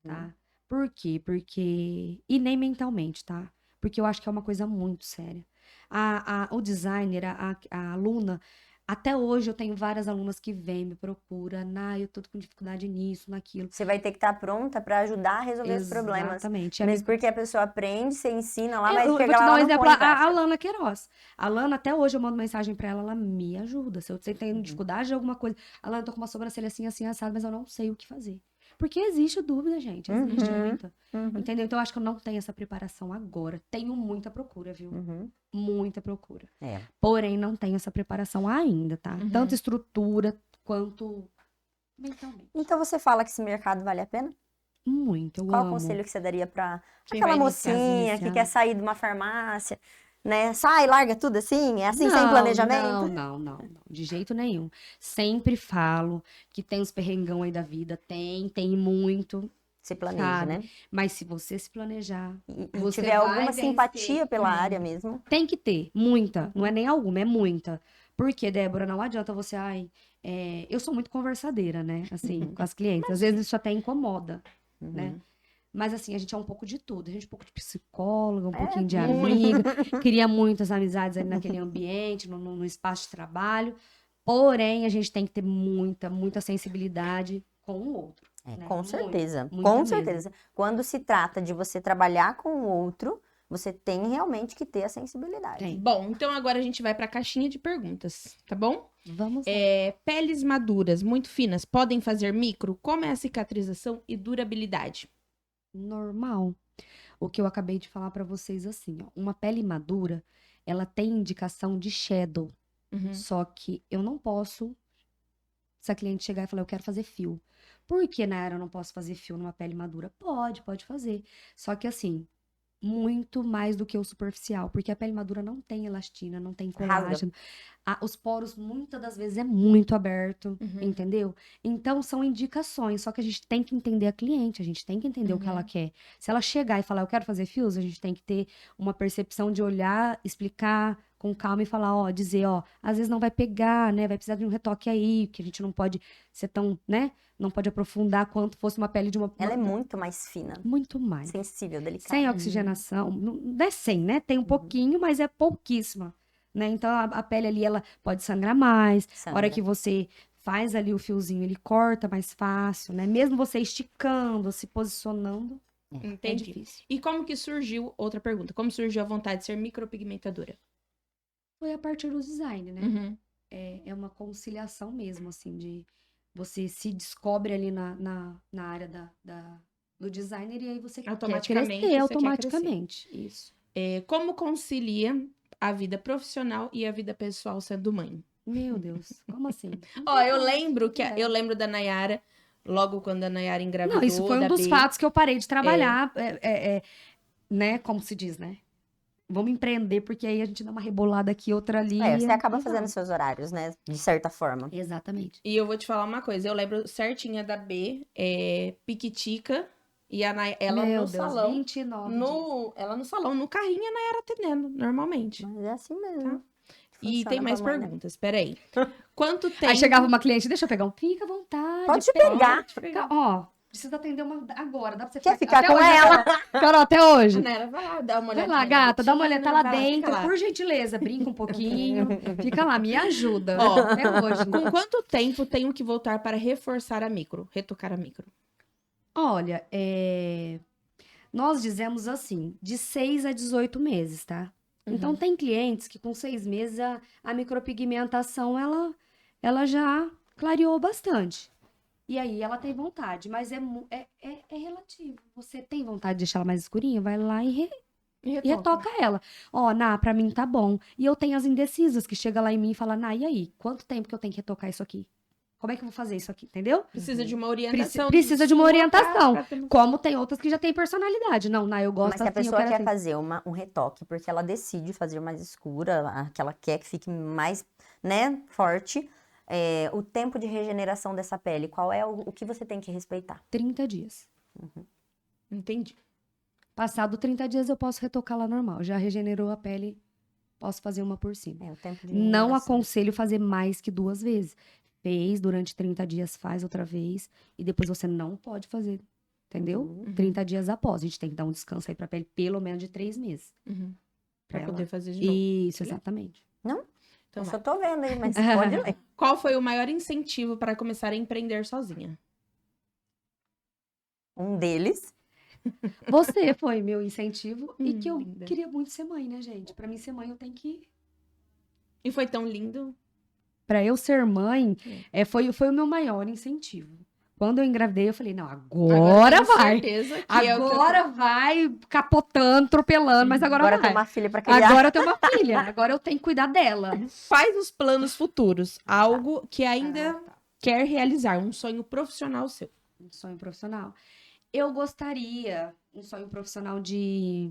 tá? Por quê? Porque... E nem mentalmente, tá? Porque eu acho que é uma coisa muito séria. O designer, a aluna... Até hoje eu tenho várias alunas que vêm, me procuram. Eu tô com dificuldade nisso, naquilo. Você vai ter que estar pronta para ajudar a resolver os problemas. Exatamente. Mesmo porque a pessoa aprende, você ensina lá, mas Eu vou chega te lá, dar um ela não exemplo, põe em a prática. Lana Queiroz. A Lana, até hoje eu mando mensagem pra ela, ela me ajuda. Se eu tenho dificuldade de alguma coisa, a Lana, tô com uma sobrancelha assim, assim, assada, mas eu não sei o que fazer. Porque existe dúvida, gente, existe muita. Entendeu? Então eu acho que eu não tenho essa preparação agora. Tenho muita procura, viu? Muita procura. É. Porém, não tenho essa preparação ainda, tá? Tanto estrutura quanto mentalmente. Então você fala que esse mercado vale a pena? Muito, eu Qual o amo. conselho que você daria para Quem aquela vai iniciar, mocinha que quer sair de uma farmácia, né? Sai, larga tudo assim? É assim, sem planejamento? Não. De jeito nenhum. Sempre falo que tem os perrengão aí da vida. Tem muito. Se planeja, Sabe? né? Mas se você se planejar, E você tiver vai alguma vencer. simpatia pela área mesmo. Tem que ter, muita. Não é nem alguma, é muita. Porque, Débora, não adianta você, eu sou muito conversadeira, né? Assim, com as clientes. Às vezes isso até incomoda, né? Mas assim, a gente é um pouco de tudo. A gente é um pouco de psicóloga, um pouquinho de amiga. Cria muitas amizades ali naquele ambiente, no espaço de trabalho. Porém, a gente tem que ter muita sensibilidade com o outro. Né? Com certeza. Muita Com mesmo. certeza. Quando se trata de você trabalhar com o outro, você tem realmente que ter a sensibilidade. Tem. Bom, então agora a gente vai pra caixinha de perguntas, tá bom? Vamos lá. Peles maduras, muito finas, podem fazer micro? Como é a cicatrização e durabilidade? Normal. O que eu acabei de falar pra vocês assim, ó. Uma pele madura, ela tem indicação de shadow. Só que eu não posso, se a cliente chegar e falar, eu quero fazer fio. Por que, Nayara, eu não posso fazer fio numa pele madura? Pode fazer. Só que assim, muito mais do que o superficial, porque a pele madura não tem elastina, não tem colágeno. Os poros, muitas das vezes, é muito aberto, entendeu? Então, são indicações, só que a gente tem que entender a cliente, a gente tem que entender o que ela quer. Se ela chegar e falar, eu quero fazer fios, a gente tem que ter uma percepção de olhar, explicar com calma e falar, dizer, às vezes não vai pegar, né? Vai precisar de um retoque aí, que a gente não pode ser tão, né? Não pode aprofundar quanto fosse uma pele de uma... Ela é muito mais fina. Muito mais. Sensível, delicada. Sem oxigenação, não é 100, né? Tem um pouquinho, mas é pouquíssima, né? Então, a pele ali, ela pode sangrar mais. A hora que você faz ali o fiozinho, ele corta mais fácil, né? Mesmo você esticando, se posicionando, é Entendi. difícil. E como que surgiu, outra pergunta, como surgiu a vontade de ser micropigmentadora? Foi a partir do design, né? É uma conciliação mesmo, assim, de você se descobre ali na área do designer e aí você quer Automaticamente, crescer você automaticamente. Isso. Como concilia a vida profissional e a vida pessoal sendo mãe? Meu Deus, como assim? Eu lembro da Nayara, logo quando a Nayara engravidou. Não, isso foi um da dos B. fatos que eu parei de trabalhar, né? Como se diz, né? Vamos empreender, porque aí a gente dá uma rebolada aqui, outra ali. Você acaba fazendo seus horários, né? De certa forma. Exatamente. E eu vou te falar uma coisa, eu lembro certinha da B, Piquitica, e ela Meu no Deus, salão. 29 Ela no salão, no carrinho, a Nayara atendendo, normalmente. Mas é assim mesmo. E tem mais perguntas, peraí. Quanto tempo... Aí chegava uma cliente, deixa eu pegar um. Fica à vontade. Pode pegar. Precisa atender uma agora. Dá pra você Quer ficar até com hoje, ela? Carol, até hoje. A Nayara vai lá, dá uma Vai olhadinha. lá, gata, dá uma olhada, tá lá vai dentro, fica lá. por gentileza, brinca um pouquinho, fica lá, me ajuda. Ó, Até hoje. Com quanto tempo tenho que voltar para reforçar a micro, retocar a micro? Olha, nós dizemos assim, de 6 a 18 meses, tá? Então, tem clientes que com 6 meses a micropigmentação, ela já clareou bastante. E aí, ela tem vontade, mas é relativo. Você tem vontade de deixar ela mais escurinha? Vai lá e retoca ela. Ná, pra mim tá bom. E eu tenho as indecisas que chegam lá em mim e falam, Ná, e aí? Quanto tempo que eu tenho que retocar isso aqui? Como é que eu vou fazer isso aqui, entendeu? Precisa de uma orientação. Precisa de uma sua orientação. pra ter- Como tem outras que já têm personalidade. Não, eu gosto Mas se a assim, eu pessoa quero quer assim. fazer um retoque, porque ela decide fazer mais escura, que ela quer que fique mais, né, forte, o tempo de regeneração dessa pele, qual é o que você tem que respeitar? 30 dias. Entendi. Passado 30 dias eu posso retocar lá normal. Já regenerou a pele, posso fazer uma por cima. O tempo de Não regeneração. aconselho fazer mais que 2 vezes. Fez durante 30 dias, faz outra vez. E depois você não pode fazer. Entendeu? Uhum. 30 dias após. A gente tem que dar um descanso aí pra pele, pelo menos de 3 meses. Uhum. Pra Pra poder ela. fazer de novo. Isso, exatamente. Então, Eu vai. só tô vendo aí, mas pode ler. Qual foi o maior incentivo para começar a empreender sozinha? Um deles, Você foi meu incentivo e que eu Linda. queria muito ser mãe, né, gente? Pra mim ser mãe, eu tenho que. E foi tão lindo. Pra eu ser mãe, foi o meu maior incentivo. Quando eu engravidei, eu falei, não, agora eu tenho vai. certeza que é o que eu- Agora vai capotando, atropelando, mas agora agora vai. tem uma filha pra criar. Agora eu tenho uma filha, agora eu tenho que cuidar dela. Faz os planos futuros. Algo que ainda Tá. quer realizar. Um sonho profissional seu. Um sonho profissional. Eu gostaria, um sonho profissional de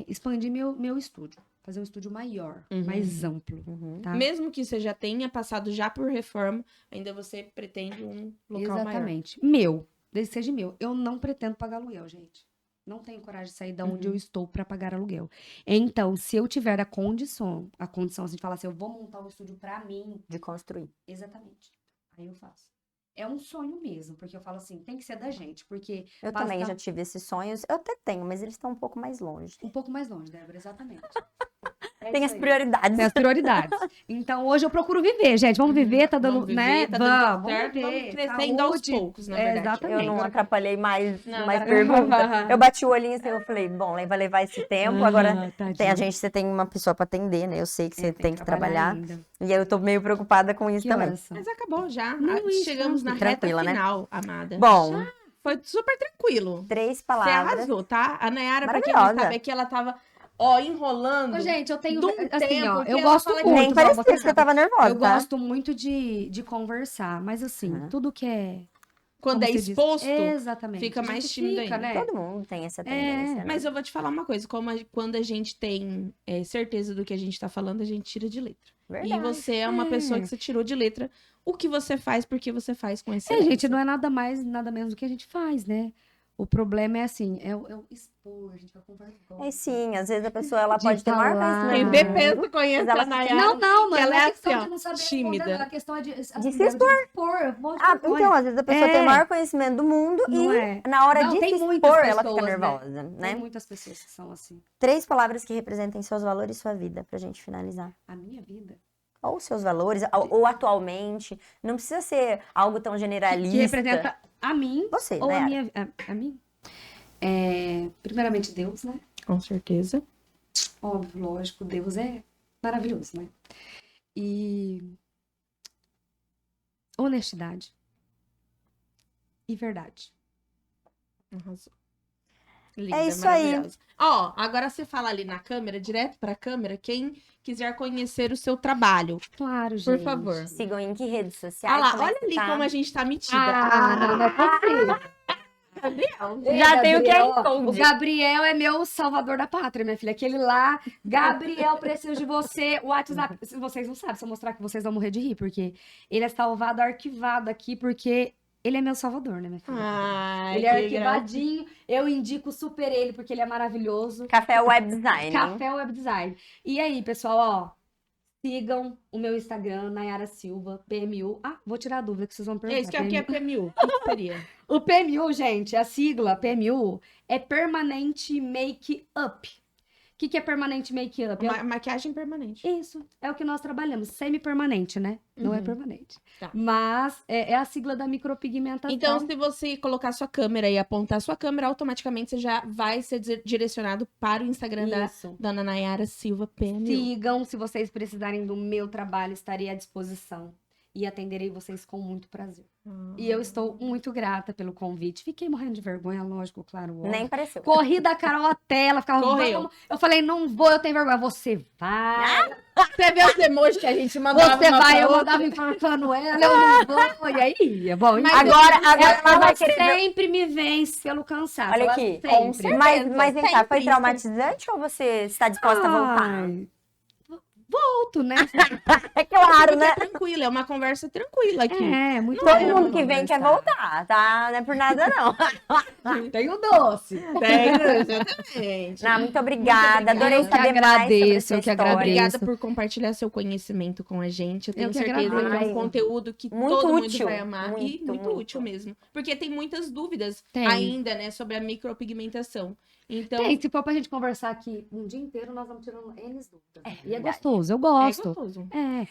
expandir meu estúdio. Fazer um estúdio maior, Uhum. mais amplo, Uhum. tá? Mesmo que você já tenha passado já por reforma, ainda você pretende um local maior. Exatamente. Meu, desde que seja meu. Eu não pretendo pagar aluguel, gente. Não tenho coragem de sair da onde eu estou para pagar aluguel. Então, se eu tiver a condição assim, de falar assim, eu vou montar um estúdio para mim, De construir. exatamente. Aí eu faço. É um sonho mesmo, porque eu falo assim, tem que ser da gente, porque Eu basta também já tive esses sonhos. Eu até tenho, mas eles estão um pouco mais longe. um pouco mais longe, Débora, exatamente. É Tem isso as aí. prioridades. Tem as prioridades. Então, hoje eu procuro viver, gente. Vamos viver, tá dando, Vamos viver, né? tá dando tudo Vamos certo, viver. vamos crescendo aos Saúde. poucos, na verdade. Exatamente. Eu não atrapalhei mais Não, mais agora- perguntas. Eu bati o olhinho assim, eu falei, bom, vai levar esse tempo. Agora, Tadinha. você tem uma pessoa pra atender, né? Eu sei que você tem que trabalhar. ainda. E eu tô meio preocupada com isso Que também. horas são? Mas acabou já. Não, isso, Chegamos na tranquila, reta né? final, amada. Bom, Foi super tranquilo. 3 Você palavras. arrasou, tá? A Nayara, pra quem não Maravilhosa. sabe, é que ela tava, ó, enrolando. Ô, gente, eu tenho. de um Assim, tempo ó, que eu ela gosto fala que muito. Nem igual parecia você que você sabe. tava nervosa, Eu tá? gosto muito de conversar, mas assim, Uhum. tudo que é. Quando como é se diz- exposto, Exatamente. fica A gente mais tímido fica, ainda. né? Todo mundo tem essa tendência, né? Mas eu vou te falar uma coisa, quando a gente tem certeza do que a gente tá falando, a gente tira de letra. Verdade. E você é uma pessoa que você tirou de letra o que você faz, porque você faz com É, excelência. gente, não é nada mais, nada menos do que a gente faz, né? O problema é assim, é o expor, a gente vai com vergonha. É sim, às vezes a pessoa ela De pode ter maior falar. Quem conhecimento. vê, do pensa, mundo, conhece mas ela a Nayara. Não, que ela não é é questão assim, ó, de não saber tímida. responder, não. A questão é de se expor. Eu vou de Ah, vergonha. então, às vezes a pessoa tem o É. maior conhecimento do mundo Não e é. na hora Não, de tem se muitas expor, ela fica pessoas, né? nervosa, Tem né? muitas pessoas que são assim. 3 palavras que representem seus valores e sua vida, pra gente finalizar. A minha vida. Ou seus valores, ou atualmente. Não precisa ser algo tão generalista. Que representa a mim Você, ou né? a minha. A mim? Primeiramente, Deus, né? Com certeza. Óbvio, lógico, Deus é maravilhoso, né? E honestidade e verdade. Arrasou. Linda, É isso aí. maravilhosa. Ó, agora você fala ali na câmera, direto pra câmera, quem quiser conhecer o seu trabalho. Claro, gente. Por favor. Sigam em que redes sociais? Ah lá, como é olha que ali tá? como a gente tá metida. Não é possível. Gabriel. Já tem o Gabriel, QR Code. O Gabriel é meu salvador da pátria, minha filha. Aquele lá, Gabriel, preciso de você. O WhatsApp, se vocês não sabem, se eu mostrar que vocês vão morrer de rir, porque ele é salvado, arquivado aqui, porque ele é meu salvador, né, minha filha? Ai, Ele é que arquivadinho, eu indico super ele, porque ele é maravilhoso. Café Web Design. Café Web Design. E aí, pessoal, ó, sigam o meu Instagram, Nayara Silva, PMU. Ah, vou tirar a dúvida que vocês vão perguntar. É isso que aqui é PMU. O que seria? O PMU, gente, a sigla PMU é Permanente Make-up. O que é Permanente Make-up? Maquiagem permanente. Isso, é o que nós trabalhamos, semi-permanente, né? Não é Uhum. permanente. Tá. Mas é a sigla da micropigmentação. Então, se você colocar sua câmera e apontar sua câmera, automaticamente você já vai ser direcionado para o Instagram da Isso. Dona Nayara Silva PMU. Sigam, se vocês precisarem do meu trabalho, estarei à disposição. e atenderei vocês com muito prazer. E eu estou muito grata pelo convite. Fiquei morrendo de vergonha, lógico, claro. Óbvio. Nem pareceu. Corri da Carol até ela, ficava... Correu. "Vamos." Eu falei, não vou, eu tenho vergonha. Você vai, Você vê os emojis que a gente mandava você uma vai. pra Eu outra? mandava enforcando ela, eu não vou. E aí ia. Bom, Mas enfim. Agora ela ela vai querer... sempre me vence pelo cansaço. Olha ela aqui, sempre. mas vem cá, foi sempre. traumatizante ou você está disposta a voltar? Ai, volto, né? É claro, né? É tranquila, é uma conversa tranquila aqui. É, muito Todo bom mundo que vem quer conversar. voltar, tá? Não é por nada, não. Tem o doce. Exatamente. Não, muito obrigada. Adorei Eu que saber mais sobre a agradeço, sua eu que história. agradeço. Obrigada por compartilhar seu conhecimento com a gente. Eu tenho que certeza que é agradeço. um conteúdo que Muito todo mundo útil. vai amar e Muito, muito muito. útil mesmo. Porque tem muitas dúvidas Tem. ainda, né, sobre a micropigmentação. Então, Tem, se for pra gente conversar aqui um dia inteiro, nós vamos tirando N dúvidas. E é verdade. gostoso, eu é gosto. gostoso. É.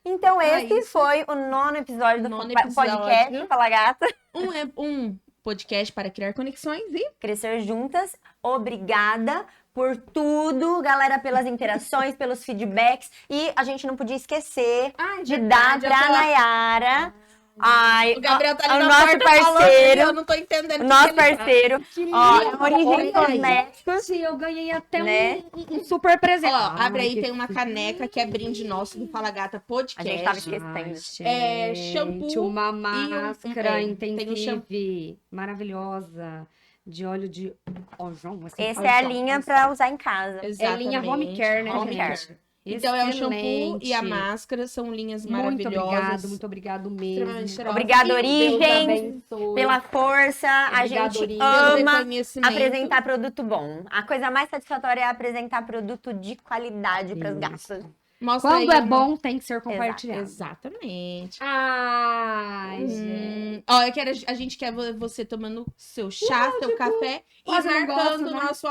Então, Ah, esse isso. foi o 9º episódio do Nono podcast episódio. Fala Gata. Um podcast para criar conexões e Crescer juntas. Obrigada por tudo, galera, pelas interações, pelos feedbacks. E a gente não podia esquecer de dar pra Nayara. Ai, O Gabriel tá o ali na nosso porta falando, parceiro. eu não tô entendendo. O o nosso que ele fala. parceiro. Ó, Origem Cosméticos. Sim, eu ganhei até Né? um super presente. Ó, abre aí, Ai, tem uma caneca que é brinde nosso do Fala Gata A Podcast. gente tava Ai, esquecendo. É, gente, shampoo uma e máscara tem um intensive, maravilhosa, de óleo de João. Assim, Essa óleo é a de linha óleo. pra usar em casa. É linha home care, né, Home gente? care. Então é o shampoo Excelente. e a máscara, são linhas Muito maravilhosas. muito obrigado Extremamente mesmo. cheirosas. Obrigada, E Origem, Deus abençoe. pela força. A Obrigada, gente Origem. pelo ama reconhecimento. apresentar produto bom. A coisa mais satisfatória é apresentar produto de qualidade para as Isso. gatas. Mostra Quando aí é uma- bom, tem que ser compartilhado. Exatamente. Ai, gente. Ó, a gente quer você tomando seu chá, seu café e quase não marcando gosto, o né? nosso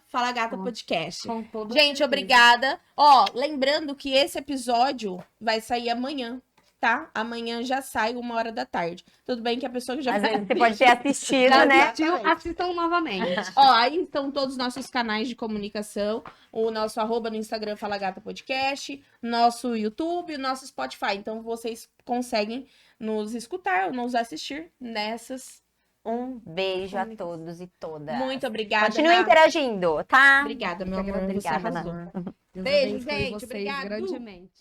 @Fala Gata Podcast. Com todo Gente, certeza. obrigada. Ó, lembrando que esse episódio vai sair amanhã, tá? Amanhã já sai 1h da tarde. Tudo bem que a pessoa que já Às vezes você pode ter assistido, Já né? assistiu? Assistam novamente. Ó, aí estão todos os nossos canais de comunicação. O nosso @ no Instagram Fala Gata Podcast, nosso YouTube, o nosso Spotify. Então vocês conseguem nos escutar ou nos assistir nessas. Um beijo a todos e todas. Muito obrigada. Continue Ana. interagindo, tá? Obrigada, meu amor. Você Obrigada, arrasou. Ana. Deus Beijo, abençoe gente. vocês Obrigado. grandemente.